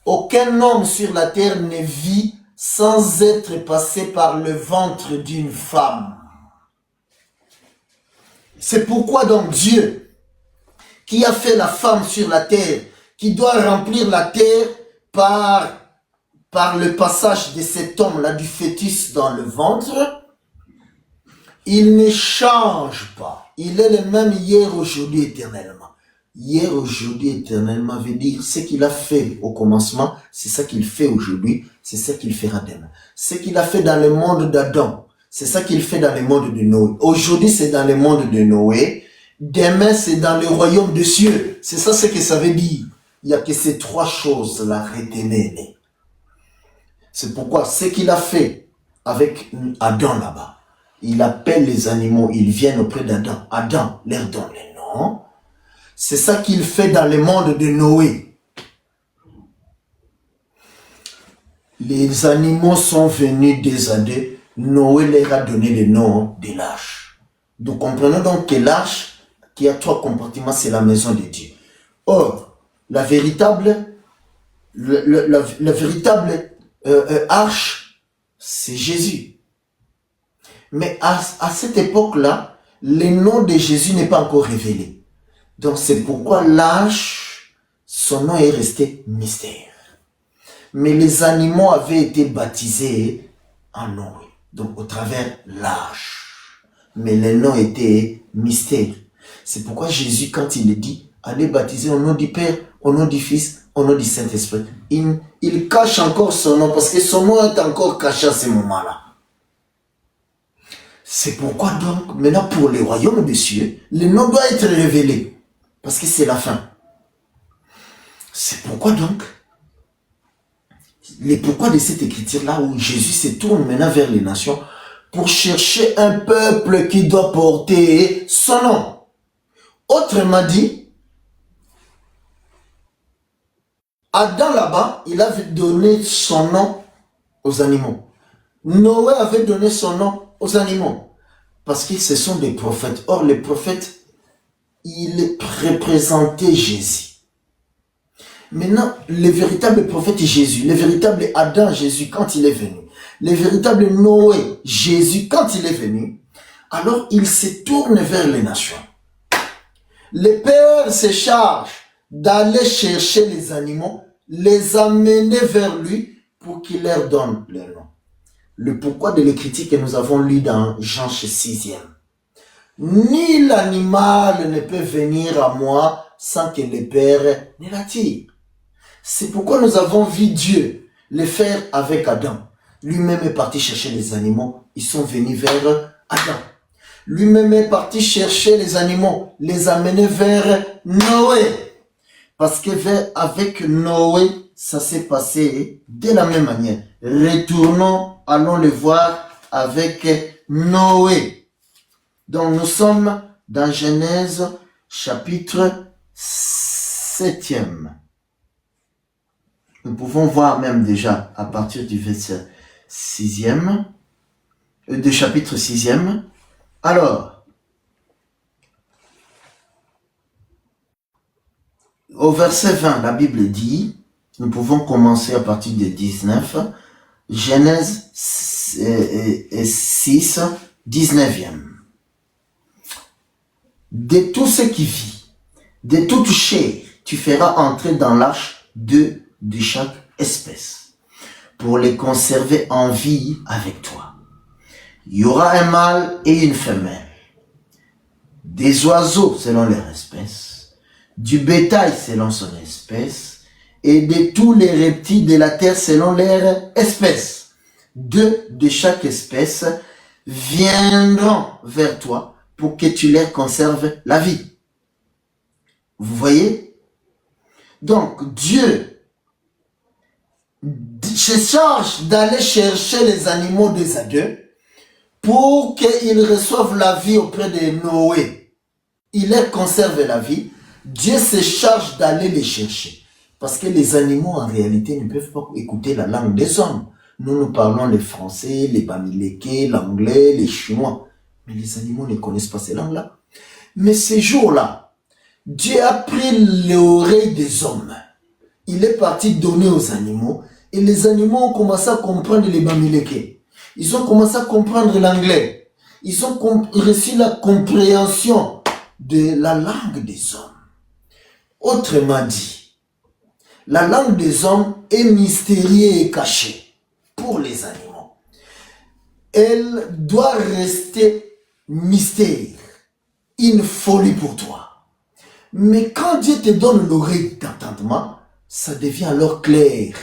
Aucun homme sur la terre ne vit sans être passé par le ventre d'une femme. C'est pourquoi donc Dieu, qui a fait la femme sur la terre, qui doit remplir la terre par le passage de cet homme-là, du fœtus dans le ventre, il ne change pas. Il est le même hier, aujourd'hui, éternellement. Hier, aujourd'hui, éternellement veut dire ce qu'il a fait au commencement, c'est ça qu'il fait aujourd'hui c'est ça qu'il fera demain. Ce qu'il a fait dans le monde d'Adam, c'est ça qu'il fait dans le monde de Noé. Aujourd'hui, c'est dans le monde de Noé. Demain, c'est dans le royaume des cieux. C'est ça ce que ça veut dire. Il n'y a que ces trois choses-là, retenez-les. C'est pourquoi ce qu'il a fait avec Adam là-bas, il appelle les animaux, ils viennent auprès d'Adam. Adam leur donne les noms. C'est ça qu'il fait dans le monde de Noé. Les animaux sont venus des Adés. Noé leur a donné le nom de l'arche. Donc comprenons donc que l'arche, qui a trois compartiments, c'est la maison de Dieu. Or, la véritable arche, c'est Jésus. Mais à cette époque-là, le nom de Jésus n'est pas encore révélé. Donc c'est pourquoi l'arche, son nom est resté mystère. Mais les animaux avaient été baptisés en Noé, donc au travers l'arche. Mais le nom était mystère. C'est pourquoi Jésus, quand il dit, allez baptiser au nom du Père, au nom du Fils, au nom du Saint-Esprit, il cache encore son nom, parce que son nom est encore caché à ce moment-là. C'est pourquoi donc, maintenant pour le royaume des cieux, le nom doit être révélé, parce que c'est la fin. C'est pourquoi donc, le pourquoi de cette écriture-là où Jésus se tourne maintenant vers les nations pour chercher un peuple qui doit porter son nom. Autrement dit, Adam là-bas, il avait donné son nom aux animaux. Noé avait donné son nom aux animaux. Parce que ce sont des prophètes. Or, les prophètes, ils représentaient Jésus. Maintenant, le véritable prophète Jésus, le véritable Adam Jésus, quand il est venu, le véritable Noé Jésus, quand il est venu, alors il se tourne vers les nations. Le Père se charge d'aller chercher les animaux, les amener vers lui pour qu'il leur donne leur nom. Le pourquoi de l'écriture que nous avons lu dans Jean 6e. Ni l'animal ne peut venir à moi sans que le Père ne l'attire. C'est pourquoi nous avons vu Dieu le faire avec Adam. Lui-même est parti chercher les animaux. Ils sont venus vers Adam. Lui-même est parti chercher les animaux, les amener vers Noé. Parce que avec Noé, ça s'est passé de la même manière. Retournons, allons le voir avec Noé. Donc nous sommes dans Genèse chapitre 7e. Nous pouvons voir même déjà à partir du verset 6e, du chapitre 6e. Alors, au verset 20, la Bible dit, nous pouvons commencer à partir de 19, Genèse 6, 19e. De tout ce qui vit, de toute chair, tu feras entrer dans l'arche deux de chaque espèce, pour les conserver en vie avec toi. Il y aura un mâle et une femelle, des oiseaux selon leur espèce, du bétail selon son espèce, et de tous les reptiles de la terre selon leur espèce. Deux de chaque espèce viendront vers toi pour que tu leur conserves la vie. Vous voyez? Donc, Dieu se charge d'aller chercher les animaux des adieux pour qu'ils reçoivent la vie auprès de Noé. Il leur conserve la vie. Dieu se charge d'aller les chercher. Parce que les animaux, en réalité, ne peuvent pas écouter la langue des hommes. Nous parlons le français, les bamileke, l'anglais, les chinois. Mais les animaux ne connaissent pas ces langues-là. Mais ces jours-là, Dieu a pris l'oreille des hommes. Il est parti donner aux animaux. Et les animaux ont commencé à comprendre les bamileke. Ils ont commencé à comprendre l'anglais. Ils ont reçu la compréhension de la langue des hommes. Autrement dit, la langue des hommes est mystérieuse et cachée pour les animaux. Elle doit rester mystère, une folie pour toi. Mais quand Dieu te donne l'oreille d'entendement, ça devient alors clair.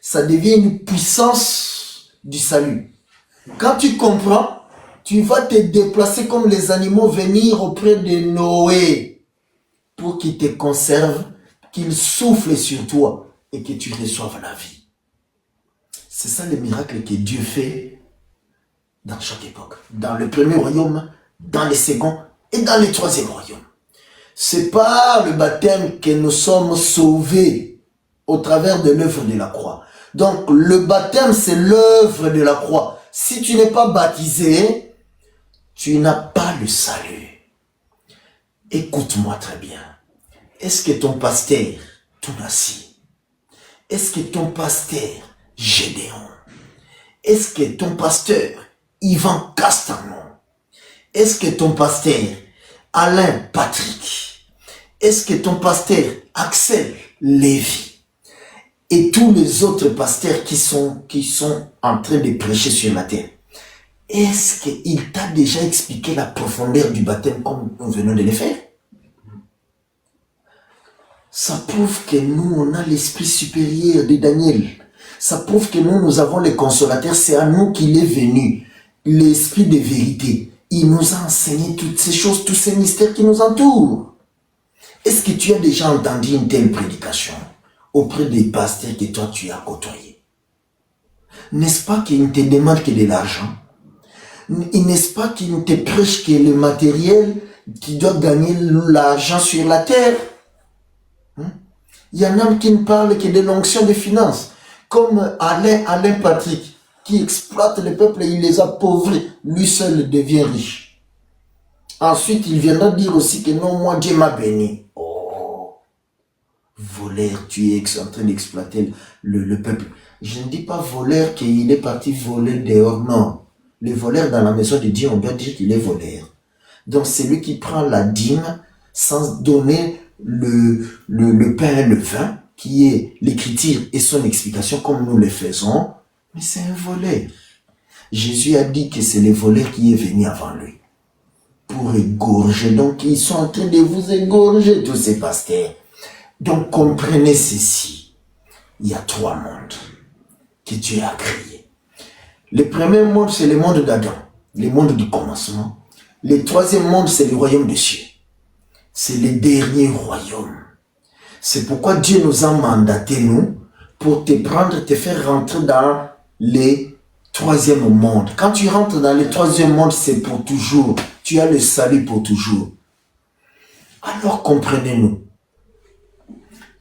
ça devient une puissance du salut. Quand tu comprends, tu vas te déplacer comme les animaux, venir auprès de Noé pour qu'il te conserve, qu'il souffle sur toi et que tu reçoives la vie. C'est ça le miracle que Dieu fait dans chaque époque. Dans le premier royaume, dans le second et dans le troisième royaume. C'est par le baptême que nous sommes sauvés au travers de l'œuvre de la croix. Donc le baptême, c'est l'œuvre de la croix. Si tu n'es pas baptisé, tu n'as pas le salut. Écoute-moi très bien. Est-ce que ton pasteur, Tounassi, est-ce que ton pasteur, Gédéon, est-ce que ton pasteur, Yvan Castanon, est-ce que ton pasteur, Alain Patrick, est-ce que ton pasteur, Axel Lévy, et tous les autres pasteurs qui sont en train de prêcher sur la terre, est-ce qu'il t'a déjà expliqué la profondeur du baptême comme nous venons de le faire? Ça prouve que nous, on a l'esprit supérieur de Daniel. Ça prouve que nous avons les consolateurs. C'est à nous qu'il est venu. L'esprit de vérité. Il nous a enseigné toutes ces choses, tous ces mystères qui nous entourent. Est-ce que tu as déjà entendu une telle prédication auprès des pasteurs que toi tu as côtoyés? N'est-ce pas qu'ils ne te demandent que de l'argent? N'est-ce pas qu'ils ne te prêchent que le matériel qui doit gagner l'argent sur la terre? Il y en a qui ne parlent que de l'onction des finances, comme Alain Patrick, qui exploite le peuple et il les appauvrit. Lui seul devient riche. Ensuite, il viendra dire aussi que non, moi Dieu m'a béni. Oh, voleur, tu es en train d'exploiter le peuple. Je ne dis pas voleur qu'il est parti voler dehors, non. Le voleur dans la maison de Dieu, on doit dire qu'il est voleur. Donc c'est lui qui prend la dîme sans donner le pain et le vin, qui est l'écriture et son explication comme nous le faisons, mais c'est un voleur. Jésus a dit que c'est le voleur qui est venu avant lui pour égorger. Donc ils sont en train de vous égorger, tous ces pasteurs. Donc comprenez ceci. Il y a 3 mondes que Dieu a créés. Le premier monde, c'est le monde d'Adam, le monde du commencement. Le troisième monde, c'est le royaume des cieux. C'est le dernier royaume. C'est pourquoi Dieu nous a mandaté, nous, pour te prendre, te faire rentrer dans le troisième monde. Quand tu rentres dans le troisième monde, c'est pour toujours. Tu as le salut pour toujours. Alors comprenez-nous.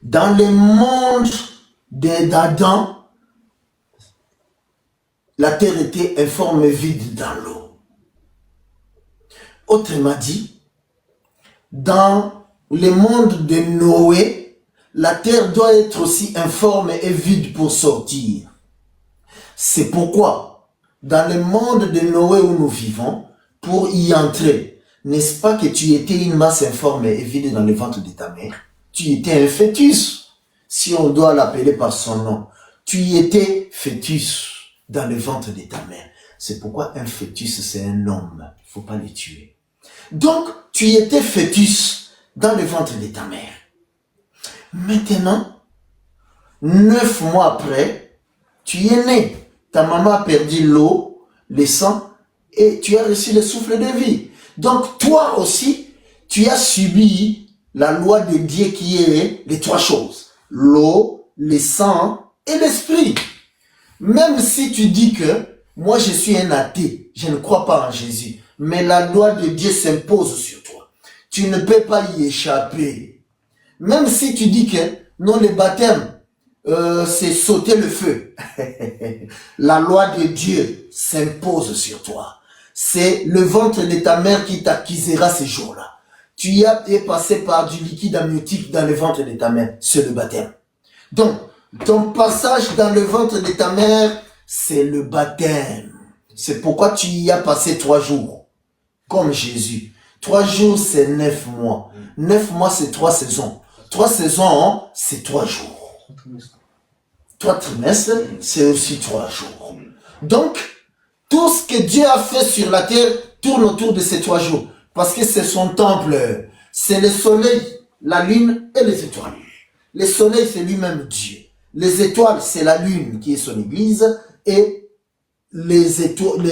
Dans le monde d'Adam, la terre était informe et vide dans l'eau. Autrement dit, dans le monde de Noé, la terre doit être aussi informe et vide pour sortir. C'est pourquoi, dans le monde de Noé où nous vivons, pour y entrer, n'est-ce pas que tu étais une masse informe et vide dans le ventre de ta mère? Tu étais un fœtus, si on doit l'appeler par son nom. Tu étais fœtus dans le ventre de ta mère. C'est pourquoi un fœtus, c'est un homme. Il ne faut pas le tuer. Donc, tu étais fœtus dans le ventre de ta mère. Maintenant, 9 mois après, tu es né. Ta maman a perdu l'eau, le sang, et tu as reçu le souffle de vie. Donc, toi aussi, tu as subi la loi de Dieu qui est les 3 choses. L'eau, le sang et l'esprit. Même si tu dis que moi je suis un athée, je ne crois pas en Jésus, mais la loi de Dieu s'impose sur toi. Tu ne peux pas y échapper. Même si tu dis que non, le baptême, c'est sauter le feu. La loi de Dieu s'impose sur toi. C'est le ventre de ta mère qui t'acquisera ces jours-là. Tu y as passé par du liquide amniotique dans le ventre de ta mère. C'est le baptême. Donc, ton passage dans le ventre de ta mère, c'est le baptême. C'est pourquoi tu y as passé 3 jours. Comme Jésus. 3 jours, c'est 9 mois. 9 mois, c'est 3 saisons. 3 saisons, c'est 3 jours. 3 trimestres, c'est aussi 3 jours. Donc, tout ce que Dieu a fait sur la terre tourne autour de ces 3 jours. Parce que c'est son temple. C'est le soleil, la lune et les étoiles. Le soleil, c'est lui-même Dieu. Les étoiles, c'est la lune qui est son église, et les étoiles,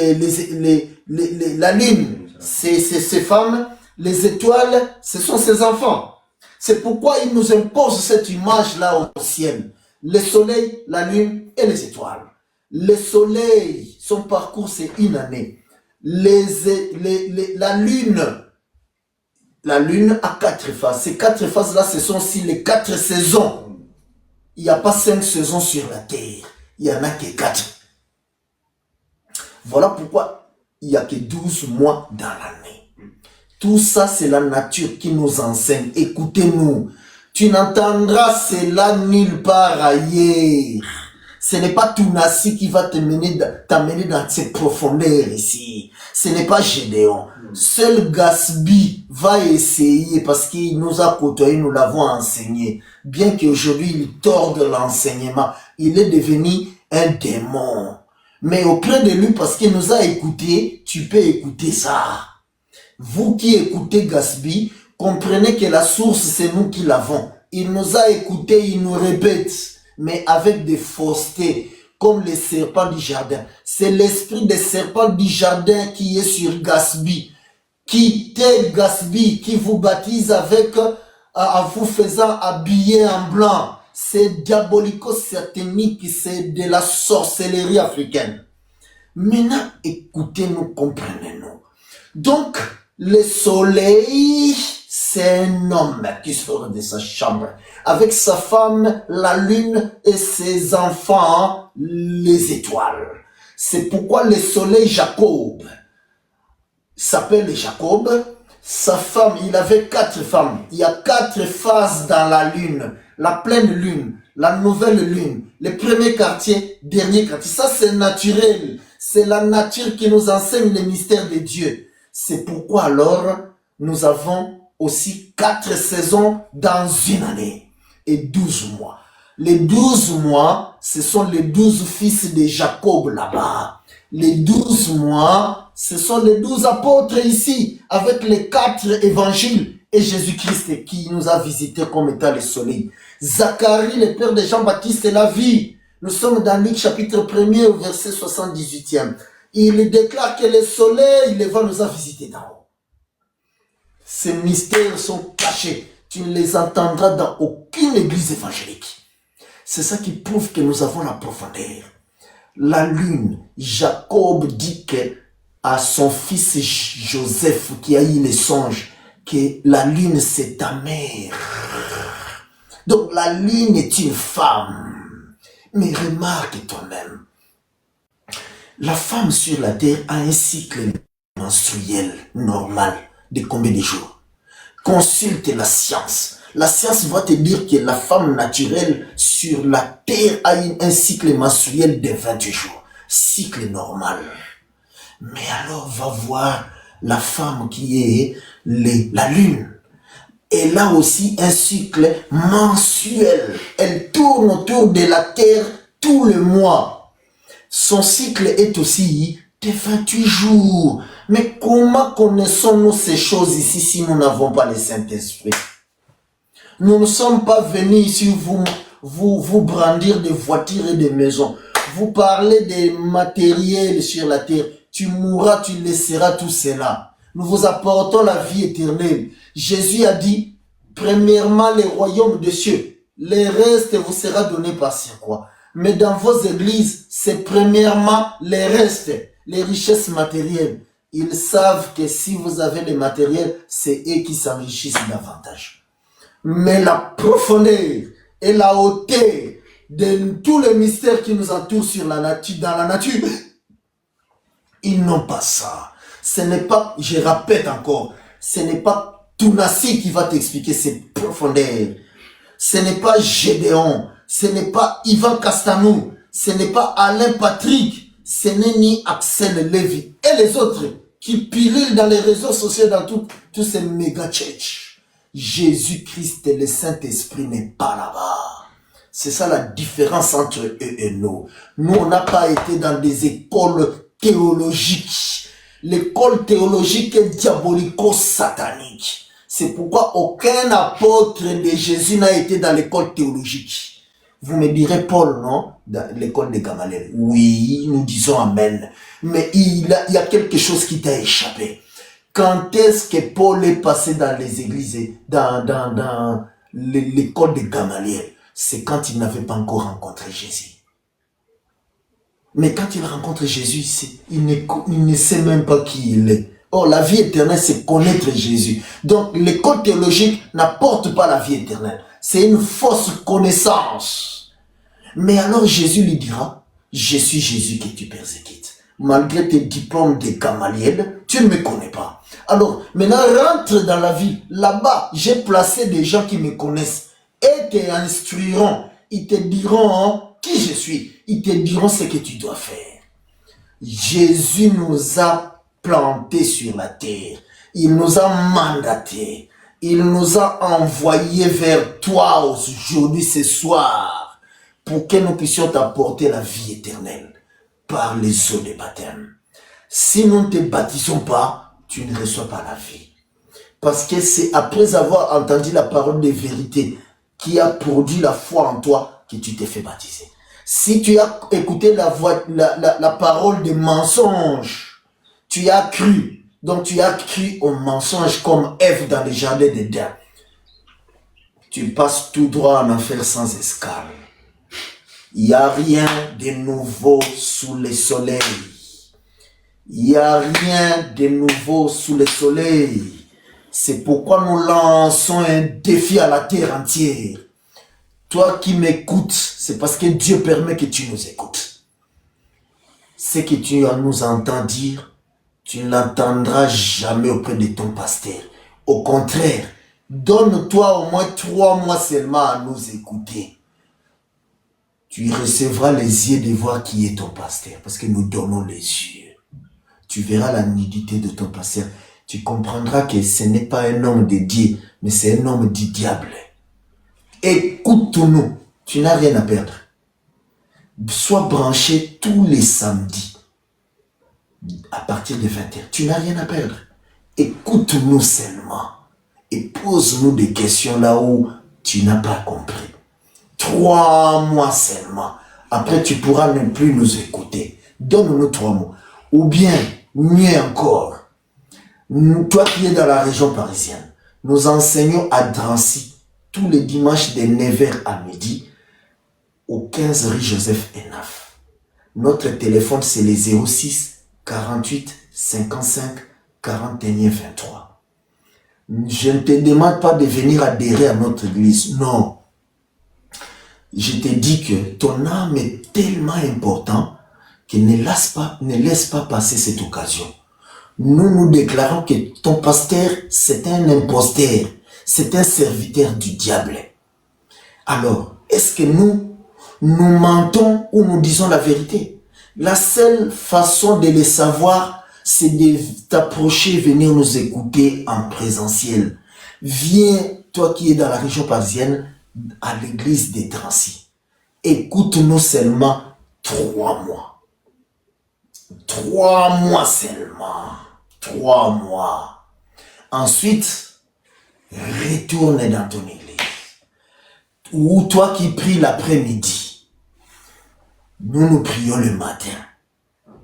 la lune, c'est ses femmes, les étoiles, ce sont ses enfants. C'est pourquoi il nous impose cette image-là au ciel. Le soleil, la lune et les étoiles. Le soleil, son parcours, c'est une année. La lune a 4 phases. Ces 4 phases-là, ce sont aussi les 4 saisons. Il n'y a pas 5 saisons sur la terre. Il n'y en a que 4. Voilà pourquoi il n'y a que 12 mois dans l'année. Tout ça, c'est la nature qui nous enseigne. Écoutez-nous. Tu n'entendras cela nulle part ailleurs. Ce n'est pas Tounassi qui va t'amener dans ces profondeurs ici. Ce n'est pas Gédéon. Seul Gatsby va essayer parce qu'il nous a côtoyé, nous l'avons enseigné. Bien qu'aujourd'hui il torde l'enseignement, il est devenu un démon. Mais auprès de lui, parce qu'il nous a écoutés, tu peux écouter ça. Vous qui écoutez Gatsby, comprenez que la source, c'est nous qui l'avons. Il nous a écoutés, il nous répète, mais avec des faussetés, comme les serpents du jardin. C'est l'esprit des serpents du jardin qui est sur Gatsby. Quittez Gatsby, qui vous baptise avec, en vous faisant habiller en blanc. C'est diabolico-satanique, c'est de la sorcellerie africaine. Maintenant, écoutez-nous, comprenez-nous. Donc, le soleil, c'est un homme qui sort de sa chambre avec sa femme, la lune, et ses enfants, les étoiles. C'est pourquoi le soleil Jacob s'appelle Jacob. Sa femme, il avait 4 femmes. Il y a 4 phases dans la lune. La pleine lune, la nouvelle lune, le premier quartier, dernier quartier. Ça, c'est naturel. C'est la nature qui nous enseigne les mystères de Dieu. C'est pourquoi alors, nous avons aussi 4 saisons dans une année et 12 mois. Les 12 mois, ce sont les 12 fils de Jacob là-bas. Les 12 mois, ce sont les 12 apôtres ici, avec les 4 évangiles et Jésus-Christ qui nous a visités comme étant le soleil. Zacharie, le père de Jean-Baptiste, l'a vu. Nous sommes dans Luc chapitre 1er au verset 78e. Il déclare que le soleil, le vent nous a visités d'en haut. Ces mystères sont cachés. Tu ne les entendras dans aucune église évangélique. C'est ça qui prouve que nous avons la profondeur. La lune, Jacob dit que à son fils Joseph qui a eu les songes, que la lune c'est ta mère. Donc la lune est une femme. Mais remarque toi-même, la femme sur la terre a un cycle menstruel normal de combien de jours? Consulte la science. La science va te dire que la femme naturelle sur la terre a un cycle menstruel de 28 jours. Cycle normal. Mais alors va voir la femme qui est la lune. Elle a aussi un cycle mensuel. Elle tourne autour de la terre tous les mois. Son cycle est aussi de 28 jours. Mais comment connaissons-nous ces choses ici si nous n'avons pas le Saint-Esprit? Nous ne sommes pas venus ici vous brandir des voitures et des maisons. Vous parlez des matériels sur la terre. Tu mourras, tu laisseras tout cela. Nous vous apportons la vie éternelle. Jésus a dit, premièrement, les royaumes des cieux. Les restes vous sera donné par quoi? Mais dans vos églises, c'est premièrement les restes, les richesses matérielles. Ils savent que si vous avez les matériels, c'est eux qui s'enrichissent davantage. Mais la profondeur et la hauteur de tous les mystères qui nous entourent sur la nature, dans la nature, ils n'ont pas ça. Ce n'est pas, je répète encore, ce n'est pas Tounassi qui va t'expliquer ces profondeurs. Ce n'est pas Gédéon, ce n'est pas Ivan Castanou, ce n'est pas Alain Patrick, ce n'est ni Axel Lévy et les autres qui pilulent dans les réseaux sociaux, dans tous ces méga church. Jésus-Christ et le Saint-Esprit n'est pas là-bas. C'est ça la différence entre eux et nous. Nous, on n'a pas été dans des écoles théologiques. L'école théologique est diabolico-satanique. C'est pourquoi aucun apôtre de Jésus n'a été dans l'école théologique. Vous me direz Paul, non? Dans l'école de Gamaliel. Oui, nous disons Amen. Mais il y a quelque chose qui t'a échappé. Quand est-ce que Paul est passé dans les églises, dans l'école de Gamaliel? C'est quand il n'avait pas encore rencontré Jésus. Mais quand il rencontre Jésus, il ne sait même pas qui il est. Or, la vie éternelle, c'est connaître Jésus. Donc, l'école théologique n'apporte pas la vie éternelle. C'est une fausse connaissance. Mais alors, Jésus lui dira, je suis Jésus que tu persécutes. Malgré tes diplômes de Gamaliel, tu ne me connais pas. Alors, maintenant, rentre dans la vie. Là-bas, j'ai placé des gens qui me connaissent et t'instruiront. Ils te diront qui je suis. Ils te diront ce que tu dois faire. Jésus nous a plantés sur la terre. Il nous a mandatés. Il nous a envoyés vers toi aujourd'hui, ce soir, pour que nous puissions t'apporter la vie éternelle par les eaux de baptême. Si nous ne te baptisons pas, tu ne reçois pas la vie. Parce que c'est après avoir entendu la parole de vérité qui a produit la foi en toi que tu t'es fait baptiser. Si tu as écouté la parole de mensonge, tu as cru. Donc tu as cru au mensonge comme Ève dans le jardin d'Éden. Tu passes tout droit en enfer sans escale. Il n'y a rien de nouveau sous le soleil. Il n'y a rien de nouveau sous le soleil. C'est pourquoi nous lançons un défi à la terre entière. Toi qui m'écoutes, c'est parce que Dieu permet que tu nous écoutes. Ce que tu nous entends dire, tu ne l'entendras jamais auprès de ton pasteur. Au contraire, donne-toi au moins 3 mois seulement à nous écouter. Tu recevras les yeux de voir qui est ton pasteur, parce que nous donnons les yeux. Tu verras la nudité de ton pasteur. Tu comprendras que ce n'est pas un homme de Dieu, mais c'est un homme du diable. Écoute-nous, tu n'as rien à perdre. Sois branché tous les samedis à partir de 20h. Tu n'as rien à perdre. Écoute-nous seulement et pose-nous des questions là où tu n'as pas compris. 3 mois seulement. Après, tu pourras ne plus nous écouter. Donne-nous 3 mois. Ou bien, mieux encore, toi qui es dans la région parisienne, nous enseignons à Drancy tous les dimanches de 9h à midi au 15 rue Joseph Enaf. Notre téléphone, c'est les 06 48 55 41 23. Je ne te demande pas de venir adhérer à notre église. Non. Je te dis que ton âme est tellement importante que ne laisse pas passer cette occasion. Nous déclarons que ton pasteur, c'est un imposteur. C'est un serviteur du diable. Alors, est-ce que nous mentons ou nous disons la vérité? La seule façon de le savoir, c'est de t'approcher, venir nous écouter en présentiel. Viens, toi qui es dans la région parisienne, à l'église de Drancy. Écoute-nous seulement 3 mois. 3 mois seulement. 3 mois. Ensuite, retourne dans ton église. Ou toi qui pries l'après-midi, nous prions le matin.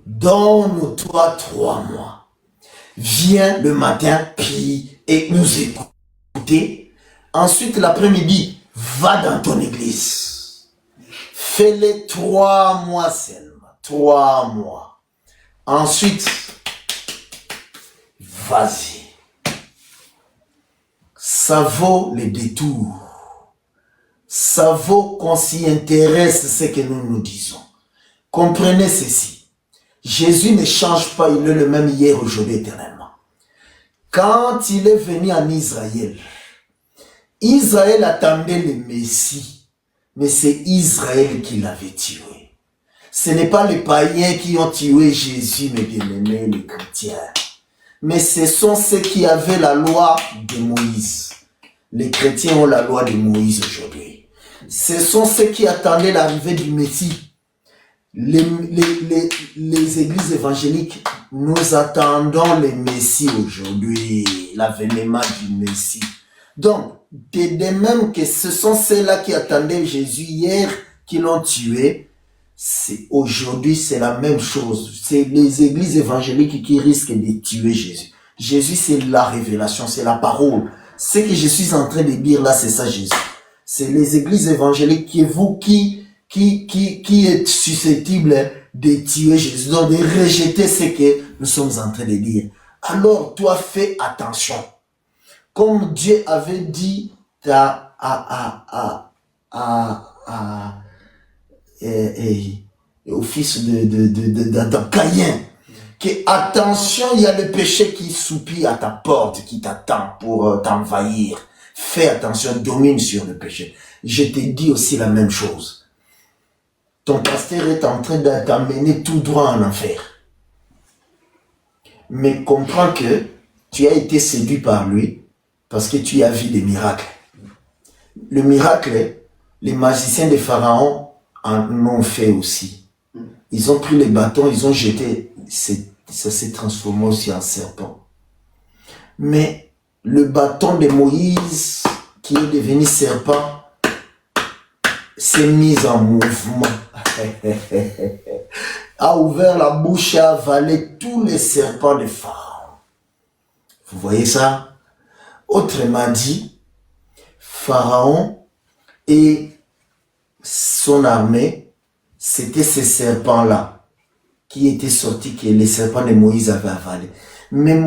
Donne-toi 3 mois. Viens le matin, prie et nous écouter. Ensuite, l'après-midi, va dans ton église. Fais-les 3 mois seulement. 3 mois. Ensuite, vas-y. Ça vaut le détour. Ça vaut qu'on s'y intéresse à ce que nous nous disons. Comprenez ceci. Jésus ne change pas, il est le même hier, aujourd'hui, éternellement. Quand il est venu en Israël, Israël attendait le Messie, mais c'est Israël qui l'avait tué. Ce n'est pas les païens qui ont tué Jésus, mes bien-aimés, les chrétiens. Mais ce sont ceux qui avaient la loi de Moïse. Les chrétiens ont la loi de Moïse aujourd'hui. Ce sont ceux qui attendaient l'arrivée du Messie. Les églises évangéliques, nous attendons le Messie aujourd'hui, l'avènement du Messie. Donc, de même que ce sont ceux-là qui attendaient Jésus hier, qui l'ont tué. Aujourd'hui, c'est la même chose. C'est les églises évangéliques qui risquent de tuer Jésus. Jésus, c'est la révélation, c'est la parole. Ce que je suis en train de dire là, c'est ça, Jésus. C'est les églises évangéliques qui êtes susceptibles de tuer Jésus, donc de rejeter ce que nous sommes en train de dire. Alors, toi, fais attention. Comme Dieu avait dit au fils de Caïn, que attention, il y a le péché qui soupire à ta porte, qui t'attend pour t'envahir. Fais attention, domine sur le péché. Je te dis aussi la même chose. Ton pasteur est en train de t'amener tout droit en enfer. Mais comprends que tu as été séduit par lui parce que tu as vu des miracles. Le miracle, les magiciens de Pharaon en ont fait aussi. Ils ont pris les bâtons, ils ont jeté, ça s'est transformé aussi en serpent. Mais le bâton de Moïse, qui est devenu serpent, s'est mis en mouvement. A ouvert la bouche et a avalé tous les serpents de Pharaon. Vous voyez ça? Autrement dit, Pharaon et son armée, c'était ces serpents-là qui étaient sortis, que les serpents de Moïse avaient avalés. Mais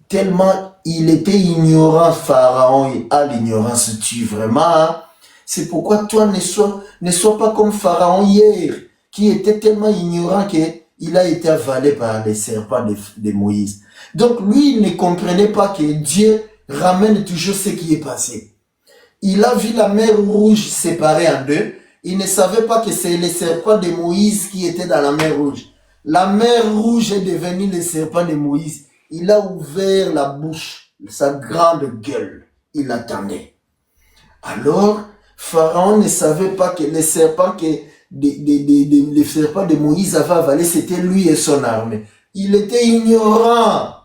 tellement il était ignorant, Pharaon, à l'ignorance tue vraiment. Hein? C'est pourquoi toi ne sois pas comme Pharaon hier, qui était tellement ignorant qu'il a été avalé par les serpents de Moïse. Donc lui, il ne comprenait pas que Dieu ramène toujours ce qui est passé. Il a vu la mer rouge séparée en deux. Il ne savait pas que c'est les serpents de Moïse qui étaient dans la mer rouge. La mer rouge est devenue les serpents de Moïse. Il a ouvert la bouche, sa grande gueule. Il attendait. Alors, Pharaon ne savait pas que les serpents les serpents de Moïse avaient avalé, c'était lui et son armée. Il était ignorant.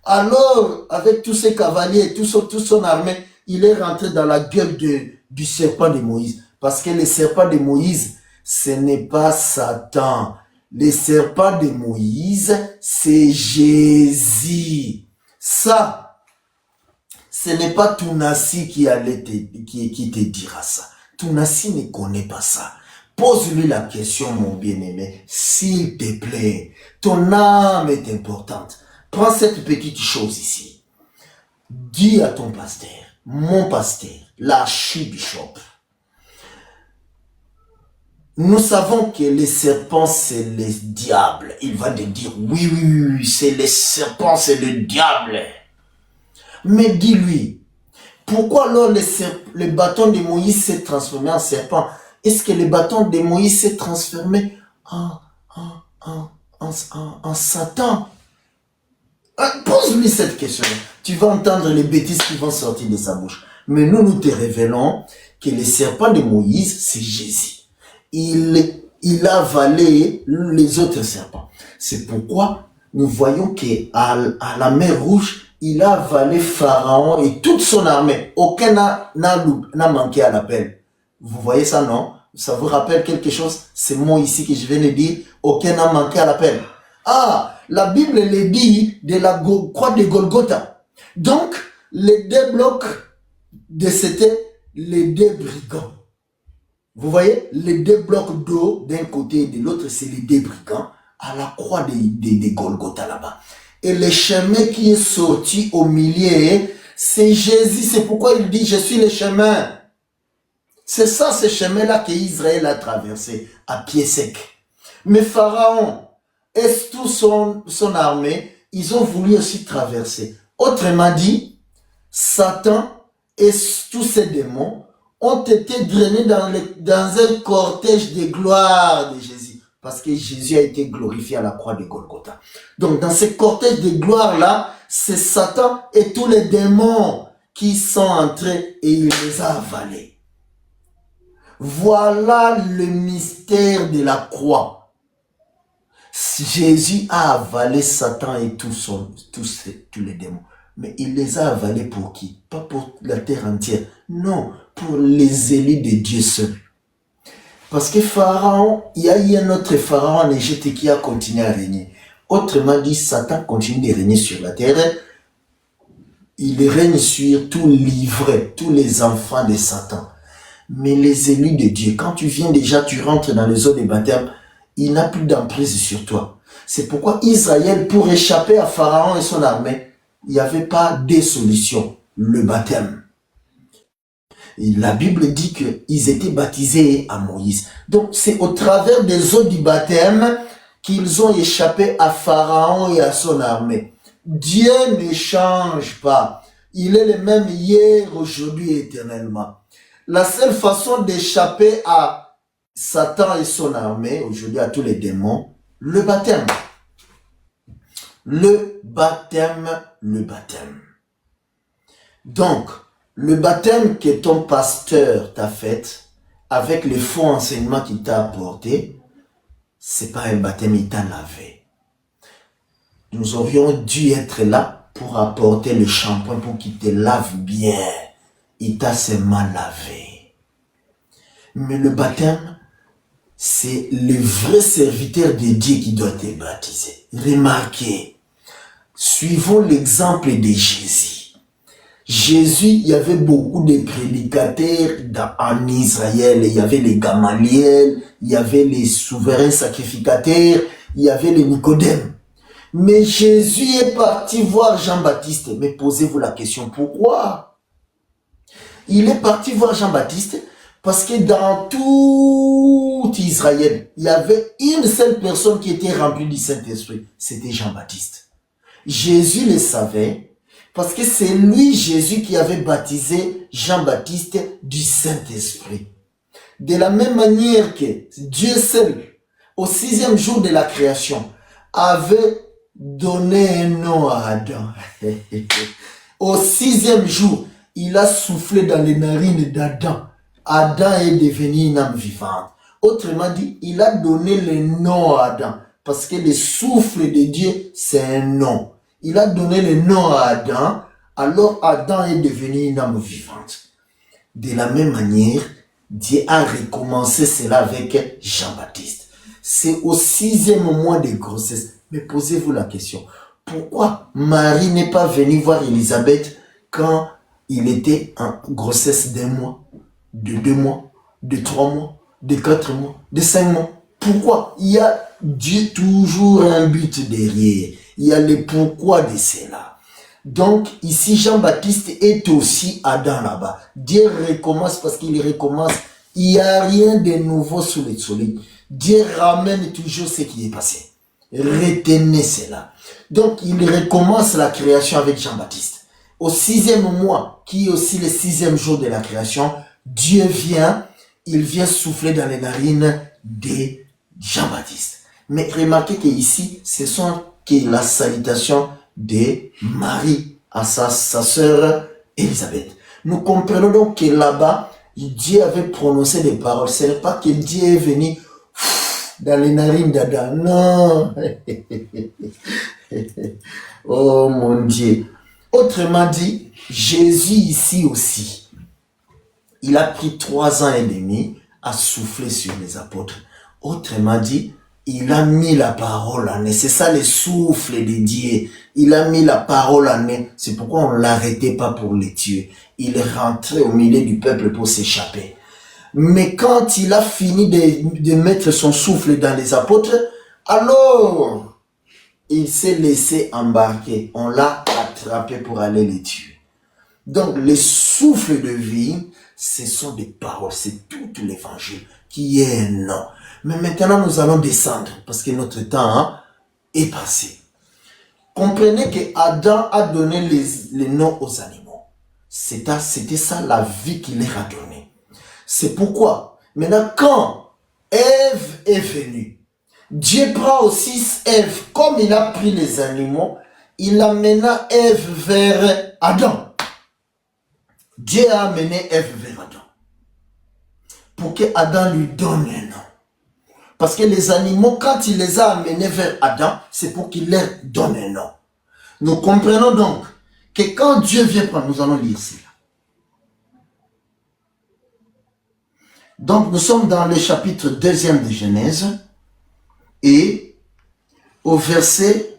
Alors, avec tous ses cavaliers et toute son armée, il est rentré dans la gueule du serpent de Moïse. Parce que le serpent de Moïse, ce n'est pas Satan. Le serpent de Moïse, c'est Jésus. Ça, ce n'est pas Tounassi qui te dira ça. Tounassi ne connaît pas ça. Pose-lui la question, mon bien-aimé, s'il te plaît. Ton âme est importante. Prends cette petite chose ici. Dis à ton pasteur, mon pasteur, l'archibishop. Nous savons que les serpents, c'est les diables. Il va te dire, oui, c'est les serpents, c'est le diable. Mais dis-lui, pourquoi alors le bâton de Moïse s'est transformé en serpent? Est-ce que le bâton de Moïse s'est transformé en Satan? Pose-lui cette question. Tu vas entendre les bêtises qui vont sortir de sa bouche. Mais nous te révélons que le serpent de Moïse, c'est Jésus. Il a avalé les autres serpents. C'est pourquoi nous voyons qu'à la mer Rouge, il a avalé Pharaon et toute son armée. Aucun n'a manqué à l'appel. Vous voyez ça, non? Ça vous rappelle quelque chose? C'est moi ici que je viens de dire. Aucun n'a manqué à l'appel. Ah, la Bible le dit de la croix de Golgotha. Donc, les deux blocs, c'était les deux brigands. Vous voyez, les deux blocs d'eau d'un côté et de l'autre, c'est les deux brigands à la croix de Golgotha là-bas. Et le chemin qui est sorti au milieu, c'est Jésus. C'est pourquoi il dit, je suis le chemin. C'est ça, ce chemin-là qu'Israël a traversé à pied sec. Mais Pharaon et toute son armée, ils ont voulu aussi traverser. Autrement dit, Satan et tous ses démons ont été drainés dans un cortège de gloire de Jésus. Parce que Jésus a été glorifié à la croix de Golgotha. Donc, dans ce cortège de gloire-là, c'est Satan et tous les démons qui sont entrés et il les a avalés. Voilà le mystère de la croix. Jésus a avalé Satan et tous les démons. Mais il les a avalés pour qui? Pas pour la terre entière. Non, pour les élus de Dieu seul. Parce que Pharaon, il y a eu un autre Pharaon en Égypte qui a continué à régner. Autrement dit, Satan continue de régner sur la terre. Il règne sur tout l'ivraie, tous les enfants de Satan. Mais les élus de Dieu, quand tu viens déjà, tu rentres dans les eaux de baptême, il n'a plus d'emprise sur toi. C'est pourquoi Israël, pour échapper à Pharaon et son armée, il n'y avait pas de solution, le baptême. Et la Bible dit qu'ils étaient baptisés à Moïse. Donc c'est au travers des eaux du baptême qu'ils ont échappé à Pharaon et à son armée. Dieu ne change pas. Il est le même hier, aujourd'hui et éternellement. La seule façon d'échapper à Satan et son armée, aujourd'hui à tous les démons, le baptême. Le baptême, le baptême. Donc, le baptême que ton pasteur t'a fait, avec les faux enseignements qu'il t'a apporté, c'est pas un baptême, il t'a lavé. Nous aurions dû être là pour apporter le shampoing pour qu'il te lave bien. Il t'a seulement lavé. Mais le baptême, c'est le vrai serviteur de Dieu qui doit être baptisé. Remarquez, suivons l'exemple de Jésus. Jésus, il y avait beaucoup de prédicateurs en Israël. Il y avait les Gamaliel, il y avait les souverains sacrificateurs, il y avait les Nicodème. Mais Jésus est parti voir Jean-Baptiste. Mais posez-vous la question, pourquoi? Il est parti voir Jean-Baptiste parce que dans tout Israël, il y avait une seule personne qui était remplie du Saint-Esprit. C'était Jean-Baptiste. Jésus le savait. Parce que c'est lui, Jésus, qui avait baptisé Jean-Baptiste du Saint-Esprit. De la même manière que Dieu seul, au 6e jour de la création, avait donné un nom à Adam. Au 6e jour, il a soufflé dans les narines d'Adam. Adam est devenu une âme vivante. Autrement dit, il a donné le nom à Adam. Parce que le souffle de Dieu, c'est un nom. Il a donné le nom à Adam, alors Adam est devenu une âme vivante. De la même manière, Dieu a recommencé cela avec Jean-Baptiste. C'est au 6e mois de grossesse. Mais posez-vous la question, pourquoi Marie n'est pas venue voir Élisabeth quand il était en grossesse d'1 mois, de 2 mois, de 3 mois, de 4 mois, de 5 mois? Pourquoi? Il y a Dieu toujours un but derrière. Il y a le pourquoi de cela. Donc, ici, Jean-Baptiste est aussi Adam là-bas. Dieu recommence parce qu'il recommence. Il n'y a rien de nouveau sous le soleil. Dieu ramène toujours ce qui est passé. Retenez cela. Donc, il recommence la création avec Jean-Baptiste. Au 6e mois, qui est aussi le 6e jour de la création, Dieu vient, il vient souffler dans les narines de Jean-Baptiste. Mais remarquez qu'ici, ce sont que la salutation de Marie à sa sœur Élisabeth. Nous comprenons donc que là-bas, Dieu avait prononcé des paroles. Ce n'est pas que Dieu est venu dans les narines d'Adam. Non. Oh mon Dieu. Autrement dit, Jésus ici aussi, il a pris 3 ans et demi à souffler sur les apôtres. Autrement dit, il a mis la parole en eux. C'est ça le souffle de Dieu. Il a mis la parole en eux. C'est pourquoi on ne l'arrêtait pas pour les tuer. Il est rentré au milieu du peuple pour s'échapper. Mais quand il a fini de mettre son souffle dans les apôtres, alors il s'est laissé embarquer. On l'a attrapé pour aller les tuer. Donc le souffle de vie, ce sont des paroles. C'est tout l'évangile qui est un nom. Mais maintenant, nous allons descendre parce que notre temps est passé. Comprenez que Adam a donné les noms aux animaux. C'était ça la vie qu'il leur a donnée. C'est pourquoi, maintenant, quand Ève est venue, Dieu prend aussi Ève, comme il a pris les animaux, il amena Ève vers Adam. Dieu a amené Ève vers Adam pour que Adam lui donne un nom. Parce que les animaux, quand il les a amenés vers Adam, c'est pour qu'il leur donne un nom. Nous comprenons donc que quand Dieu vient prendre, nous allons lire cela. Donc nous sommes dans le chapitre 2e de Genèse et au verset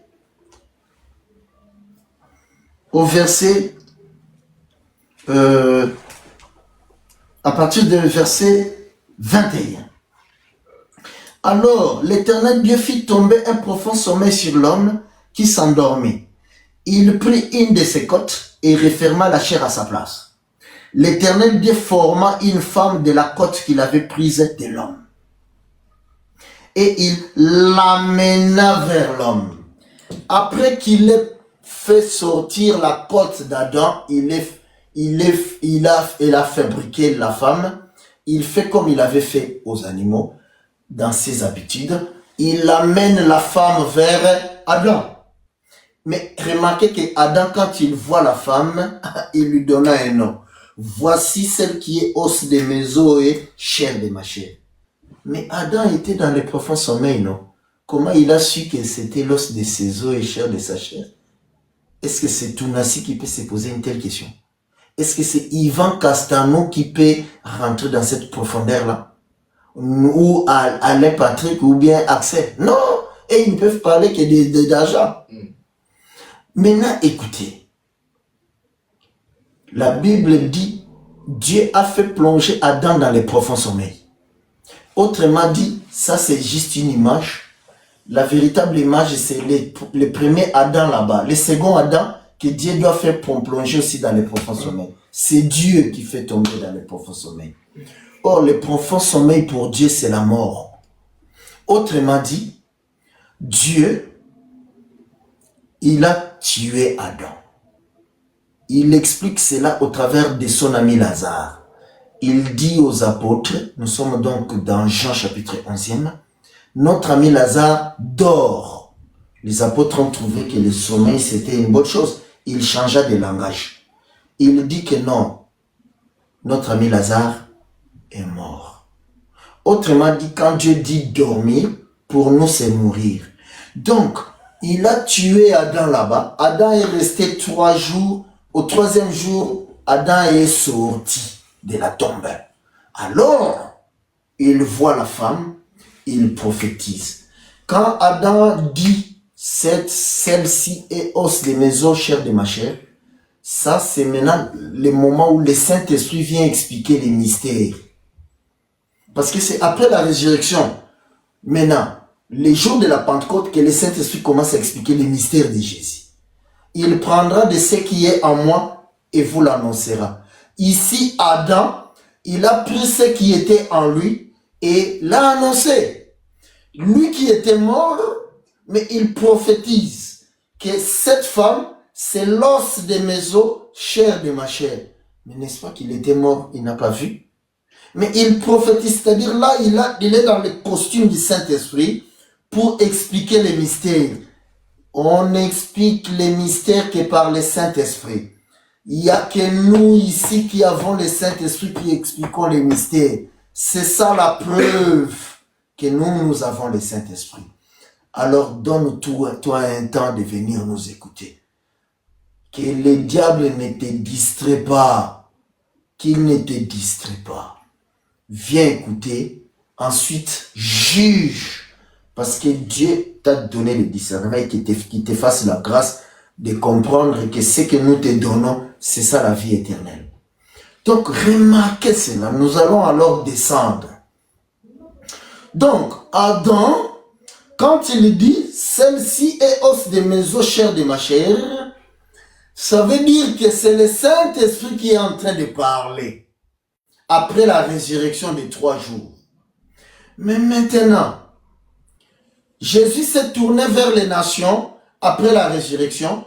à partir du verset 21. Alors l'Éternel Dieu fit tomber un profond sommeil sur l'homme qui s'endormait. Il prit une de ses côtes et referma la chair à sa place. L'Éternel Dieu forma une femme de la côte qu'il avait prise de l'homme. Et il l'amena vers l'homme. Après qu'il ait fait sortir la côte d'Adam, il a fabriqué la femme. Il fait comme il avait fait aux animaux, dans ses habitudes. Il amène la femme vers Adam. Mais remarquez que Adam, quand il voit la femme, il lui donna un nom. Voici celle qui est os de mes os et chair de ma chair. Mais Adam était dans le profond sommeil, non? Comment il a su que c'était l'os de ses os et chair de sa chair? Est-ce que c'est Tounassi qui peut se poser une telle question? Est-ce que c'est Yvan Castano qui peut rentrer dans cette profondeur-là? Ou Alain Patrick ou bien Axel? Non! Et ils ne peuvent parler que d'argent. Maintenant, écoutez. La Bible dit, Dieu a fait plonger Adam dans les profonds sommeils. Autrement dit, ça c'est juste une image. La véritable image, c'est le premier Adam là-bas. Le second Adam que Dieu doit faire plonger aussi dans les profonds sommeils. C'est Dieu qui fait tomber dans les profonds sommeils. Or, le profond sommeil pour Dieu, c'est la mort. Autrement dit, Dieu, il a tué Adam. Il explique cela au travers de son ami Lazare. Il dit aux apôtres, nous sommes donc dans Jean chapitre 11e, notre ami Lazare dort. Les apôtres ont trouvé que le sommeil c'était une bonne chose. Il changea de langage. Il dit que non, notre ami Lazare est mort. Autrement dit, quand Dieu dit dormir, pour nous c'est mourir. Donc, il a tué Adam là-bas. Adam est resté 3 jours. Au 3e jour, Adam est sorti de la tombe. Alors, il voit la femme, il prophétise. Quand Adam dit, celle-ci est os de mes os, chair de ma chair, ça c'est maintenant le moment où le Saint-Esprit vient expliquer les mystères. Parce que c'est après la résurrection, maintenant, les jours de la Pentecôte, que le Saint-Esprit commence à expliquer les mystères de Jésus. Il prendra de ce qui est en moi et vous l'annoncera. Ici, Adam, il a pris ce qui était en lui et l'a annoncé. Lui qui était mort, mais il prophétise que cette femme, c'est l'os de mes os, chair de ma chair. Mais n'est-ce pas qu'il était mort, il n'a pas vu? Mais il prophétise, c'est-à-dire là, il est dans le costume du Saint-Esprit pour expliquer les mystères. On explique les mystères que par le Saint-Esprit. Il n'y a que nous ici qui avons le Saint-Esprit qui expliquons les mystères. C'est ça la preuve que nous avons le Saint-Esprit. Alors donne-toi un temps de venir nous écouter. Que le diable ne te distrait pas. Qu'il ne te distrait pas. Viens écouter. Ensuite, juge. Parce que Dieu t'a donné le discernement et qu'il te fasse la grâce de comprendre que ce que nous te donnons, c'est ça la vie éternelle. Donc, remarquez cela. Nous allons alors descendre. Donc, Adam, quand il dit, celle-ci est os de mes os, chair de ma chair, ça veut dire que c'est le Saint-Esprit qui est en train de parler. Après la résurrection des 3 jours. Mais maintenant, Jésus s'est tourné vers les nations après la résurrection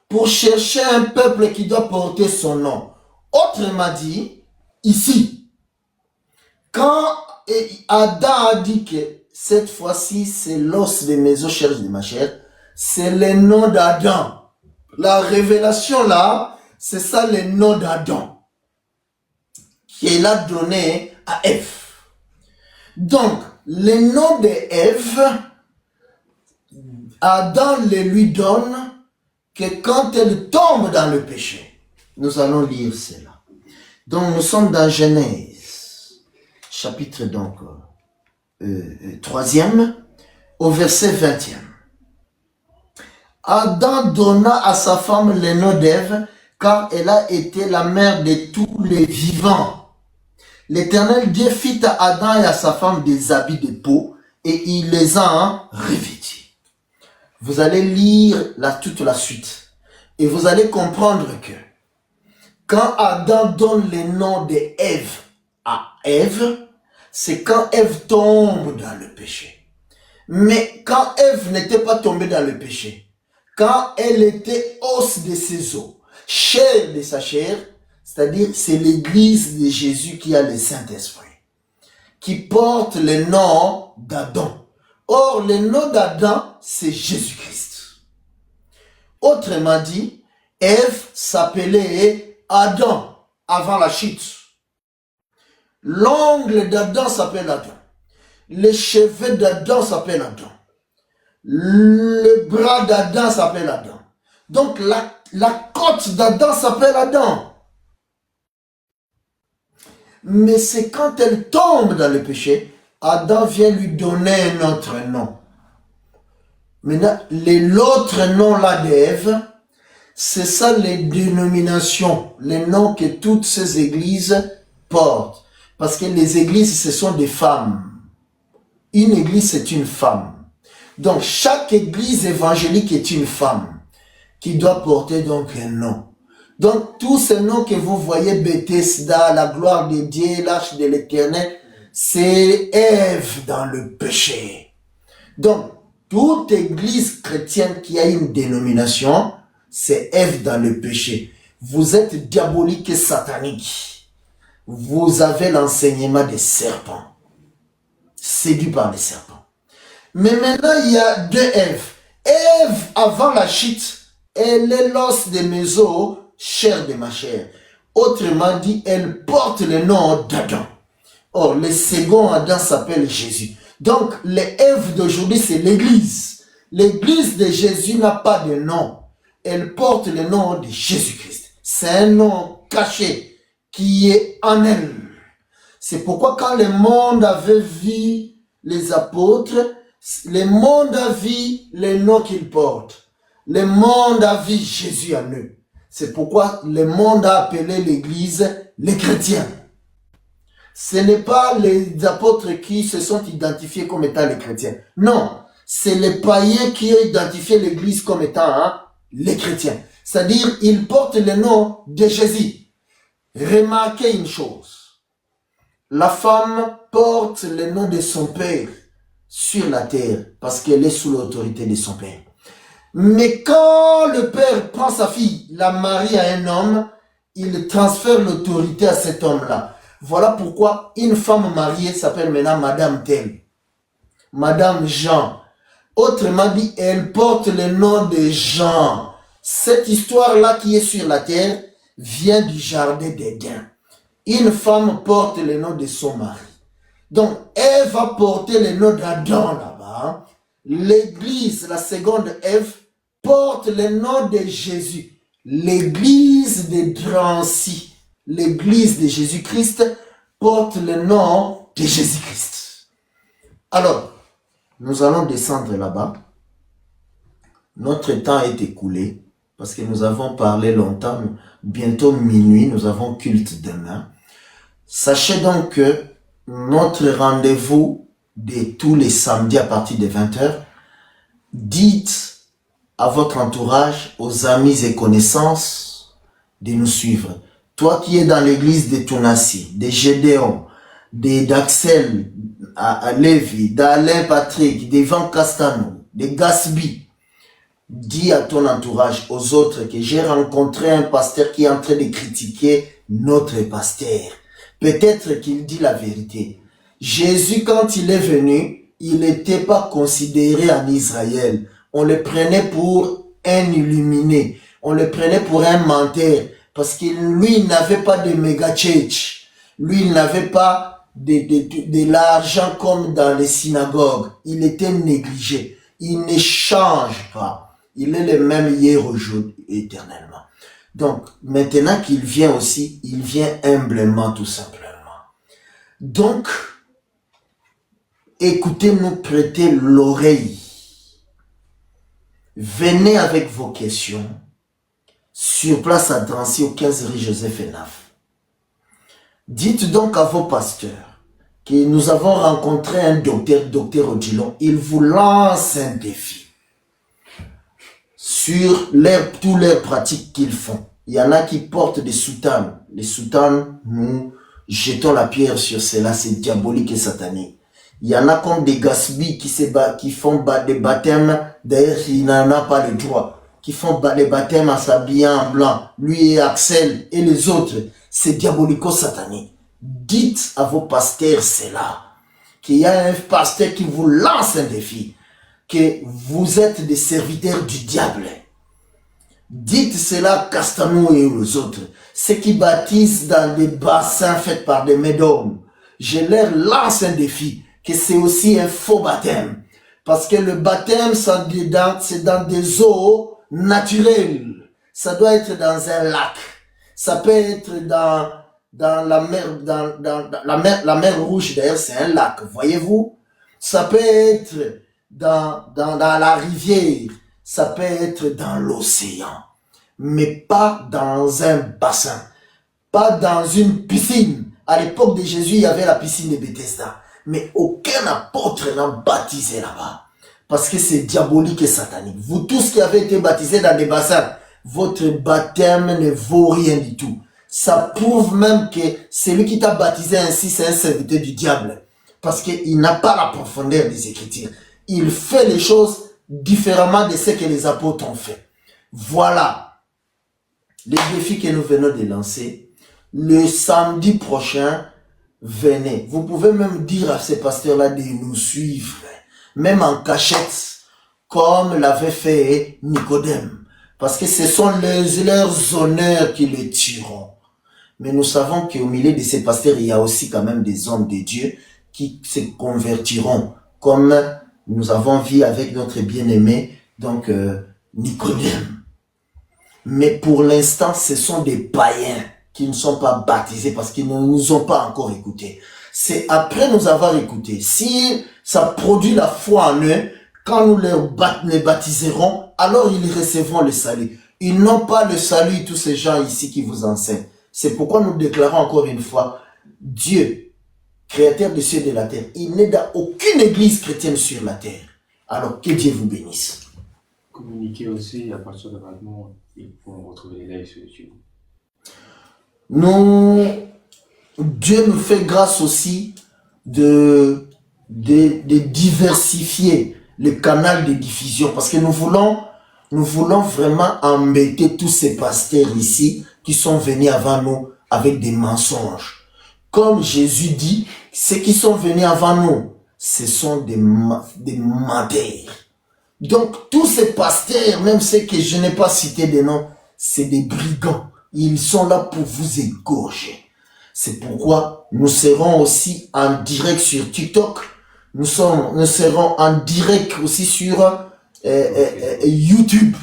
pour chercher un peuple qui doit porter son nom. Autrement dit, ici, quand Adam a dit que cette fois-ci c'est l'os de mes os, chair de ma chair, c'est le nom d'Adam. La révélation là, c'est ça le nom d'Adam qu'il a donné à Ève. Donc, le nom d'Ève, Adam le lui donne que quand elle tombe dans le péché. Nous allons lire cela. Donc nous sommes dans Genèse, chapitre donc 3e, au verset 20e. Adam donna à sa femme le nom d'Ève, car elle a été la mère de tous les vivants. L'Éternel Dieu fit à Adam et à sa femme des habits de peau, et il les a revêtis. Vous allez lire toute la suite, et vous allez comprendre que quand Adam donne le nom d'Ève à Ève, c'est quand Ève tombe dans le péché. Mais quand Ève n'était pas tombée dans le péché, quand elle était os de ses os, chair de sa chair, c'est-à-dire c'est l'église de Jésus qui a le Saint-Esprit, qui porte le nom d'Adam. Or, le nom d'Adam, c'est Jésus-Christ. Autrement dit, Ève s'appelait Adam avant la chute. L'ongle d'Adam s'appelle Adam. Les cheveux d'Adam s'appellent Adam. Le bras d'Adam s'appelle Adam. Donc la côte d'Adam s'appelle Adam. Mais c'est quand elle tombe dans le péché, Adam vient lui donner un autre nom. Maintenant, l'autre nom là d'Ève, c'est ça les dénominations, les noms que toutes ces églises portent. Parce que les églises, ce sont des femmes. Une église, c'est une femme. Donc, chaque église évangélique est une femme qui doit porter donc un nom. Donc, tous ces noms que vous voyez, Bethesda, la gloire de Dieu, l'arche de l'Éternel, c'est Ève dans le péché. Donc, toute église chrétienne qui a une dénomination, c'est Ève dans le péché. Vous êtes diabolique et satanique. Vous avez l'enseignement des serpents. Séduit par les serpents. Mais maintenant, il y a deux Èves. Ève, avant la chute, elle est l'os de mes os, chair de ma chair. Autrement dit, elle porte le nom d'Adam. Or, le second Adam s'appelle Jésus. Donc, les Èves d'aujourd'hui, c'est l'église. L'église de Jésus n'a pas de nom. Elle porte le nom de Jésus-Christ. C'est un nom caché qui est en elle. C'est pourquoi quand le monde avait vu les apôtres, le monde a vu les noms qu'ils portent. Le monde a vu Jésus en eux. C'est pourquoi le monde a appelé l'église les chrétiens. Ce n'est pas les apôtres qui se sont identifiés comme étant les chrétiens. Non, c'est les païens qui ont identifié l'église comme étant les chrétiens. C'est-à-dire, ils portent le nom de Jésus. Remarquez une chose. La femme porte le nom de son père sur la terre parce qu'elle est sous l'autorité de son père. Mais quand le père prend sa fille, la marie à un homme, il transfère l'autorité à cet homme-là. Voilà pourquoi une femme mariée s'appelle maintenant Madame Telle, Madame Jean. Autrement dit, elle porte le nom de Jean. Cette histoire-là qui est sur la terre vient du jardin d'Éden. Une femme porte le nom de son mari. Donc, elle va porter le nom d'Adam là-bas. L'église, la seconde Ève, porte le nom de Jésus. L'église de Drancy, l'église de Jésus-Christ, porte le nom de Jésus-Christ. Alors, nous allons descendre là-bas. Notre temps est écoulé parce que nous avons parlé longtemps. Bientôt minuit, nous avons culte demain. Sachez donc que notre rendez-vous de tous les samedis à partir de 20h, dites à votre entourage, aux amis et connaissances, de nous suivre. Toi qui es dans l'église de Tounassi, de Gédéon, d'Axel, à Lévi, d'Alain Patrick, d'Evan Castano, de Gasby, dis à ton entourage, aux autres, que j'ai rencontré un pasteur qui est en train de critiquer notre pasteur. Peut-être qu'il dit la vérité. Jésus, quand il est venu, il n'était pas considéré en Israël. On le prenait pour un illuminé. On le prenait pour un menteur. Parce que lui, il n'avait pas de méga church. Lui, il n'avait pas de l'argent comme dans les synagogues. Il était négligé. Il ne change pas. Il est le même hier, aujourd'hui, éternellement. Donc, maintenant qu'il vient aussi, il vient humblement, tout simplement. Donc, écoutez-nous, prêtez l'oreille. Venez avec vos questions sur place à Drancy au 15 rue Joseph Enaf. Dites donc à vos pasteurs que nous avons rencontré un docteur Odilon. Il vous lance un défi sur toutes les pratiques qu'ils font. Il y en a qui portent des soutanes. Les soutanes, nous jetons la pierre sur cela, c'est diabolique et satanique. Il y en a comme des gaspilles qui font des baptêmes, d'ailleurs il n'en a pas le droit, qui font des baptêmes en s'habillant en blanc, lui et Axel et les autres, c'est diabolico-satanique. Dites à vos pasteurs cela, qu'il y a un pasteur qui vous lance un défi, que vous êtes des serviteurs du diable. Dites cela à Castanou et aux autres, ceux qui baptisent dans des bassins faits par des médiums. Je leur lance un défi, que c'est aussi un faux baptême. Parce que le baptême, c'est dans des eaux naturelles. Ça doit être dans un lac. Ça peut être dans la mer, la mer Rouge, d'ailleurs, c'est un lac, voyez-vous. Ça peut être dans la rivière. Ça peut être dans l'océan. Mais pas dans un bassin. Pas dans une piscine. À l'époque de Jésus, il y avait la piscine de Bethesda. Mais aucun apôtre n'a baptisé là-bas. Parce que c'est diabolique et satanique. Vous tous qui avez été baptisés dans des bassins, votre baptême ne vaut rien du tout. Ça prouve même que celui qui t'a baptisé ainsi, c'est un serviteur du diable. Parce qu'il n'a pas la profondeur des Écritures. Il fait les choses différemment de ce que les apôtres ont fait. Voilà les défis que nous venons de lancer. Le samedi prochain, venez. Vous pouvez même dire à ces pasteurs-là de nous suivre, même en cachette, comme l'avait fait Nicodème. Parce que ce sont leurs honneurs qui les tueront. Mais nous savons qu'au milieu de ces pasteurs, il y a aussi quand même des hommes de Dieu qui se convertiront, comme nous avons vu avec notre bien-aimé, donc Nicodème. Mais pour l'instant, ce sont des païens qui ne sont pas baptisés parce qu'ils ne nous ont pas encore écoutés. C'est après nous avoir écoutés. Si ça produit la foi en eux, quand nous les baptiserons, alors ils recevront le salut. Ils n'ont pas le salut, tous ces gens ici qui vous enseignent. C'est pourquoi nous déclarons encore une fois, Dieu, créateur des cieux et de la terre, il n'est dans aucune église chrétienne sur la terre. Alors que Dieu vous bénisse. Communiquer aussi à partir de maintenant, ils pourront retrouver les lives sur YouTube. Dieu nous fait grâce aussi de diversifier le canal de diffusion parce que nous voulons vraiment embêter tous ces pasteurs ici qui sont venus avant nous avec des mensonges. Comme Jésus dit, ceux qui sont venus avant nous, ce sont des menteurs. Donc tous ces pasteurs, même ceux que je n'ai pas cités de nom, c'est des brigands. Ils sont là pour vous égorger. C'est pourquoi nous serons aussi en direct sur TikTok. Nous serons en direct aussi sur YouTube.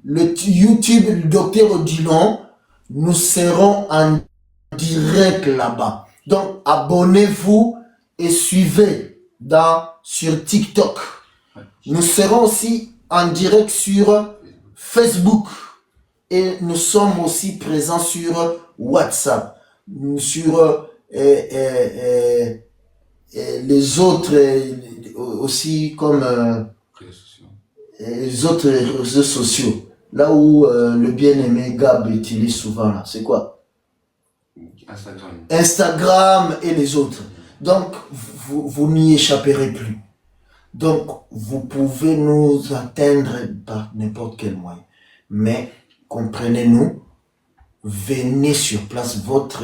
Le YouTube du docteur Odilon, nous serons en direct là-bas. Donc, abonnez-vous et suivez sur TikTok. Nous serons aussi en direct sur Facebook. Et nous sommes aussi présents sur WhatsApp. Sur les autres aussi comme les autres réseaux sociaux, là où le bien-aimé Gab utilise souvent là, c'est quoi? Instagram et les autres. Donc vous n'y échapperez plus. Donc vous pouvez nous atteindre par n'importe quel moyen, mais comprenez-nous, venez sur place, votre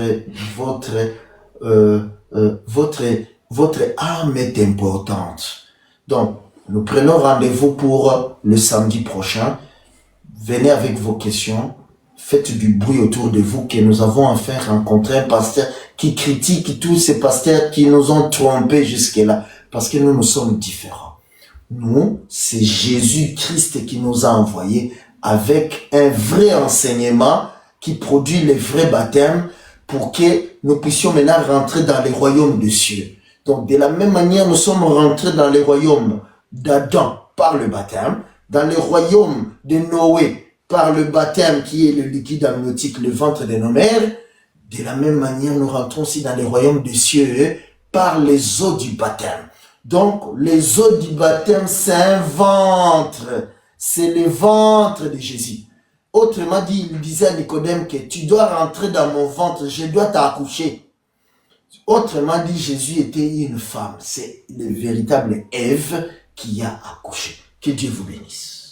âme est importante. Donc, nous prenons rendez-vous pour le samedi prochain. Venez avec vos questions. Faites du bruit autour de vous que nous avons enfin rencontré un pasteur qui critique tous ces pasteurs qui nous ont trompés jusque-là. Parce que nous sommes différents. Nous, c'est Jésus-Christ qui nous a envoyés avec un vrai enseignement qui produit les vrais baptêmes, pour que nous puissions maintenant rentrer dans les royaumes des cieux. Donc, de la même manière, nous sommes rentrés dans les royaumes d'Adam par le baptême, dans le royaume de Noé par le baptême qui est le liquide amniotique, le ventre de nos mères. De la même manière, nous rentrons aussi dans les royaumes des cieux par les eaux du baptême. Donc, les eaux du baptême, c'est un ventre. C'est le ventre de Jésus. Autrement dit, il disait à Nicodème que tu dois rentrer dans mon ventre, je dois t'accoucher. Autrement dit, Jésus était une femme. C'est le véritable Ève qui a accouché. Que Dieu vous bénisse.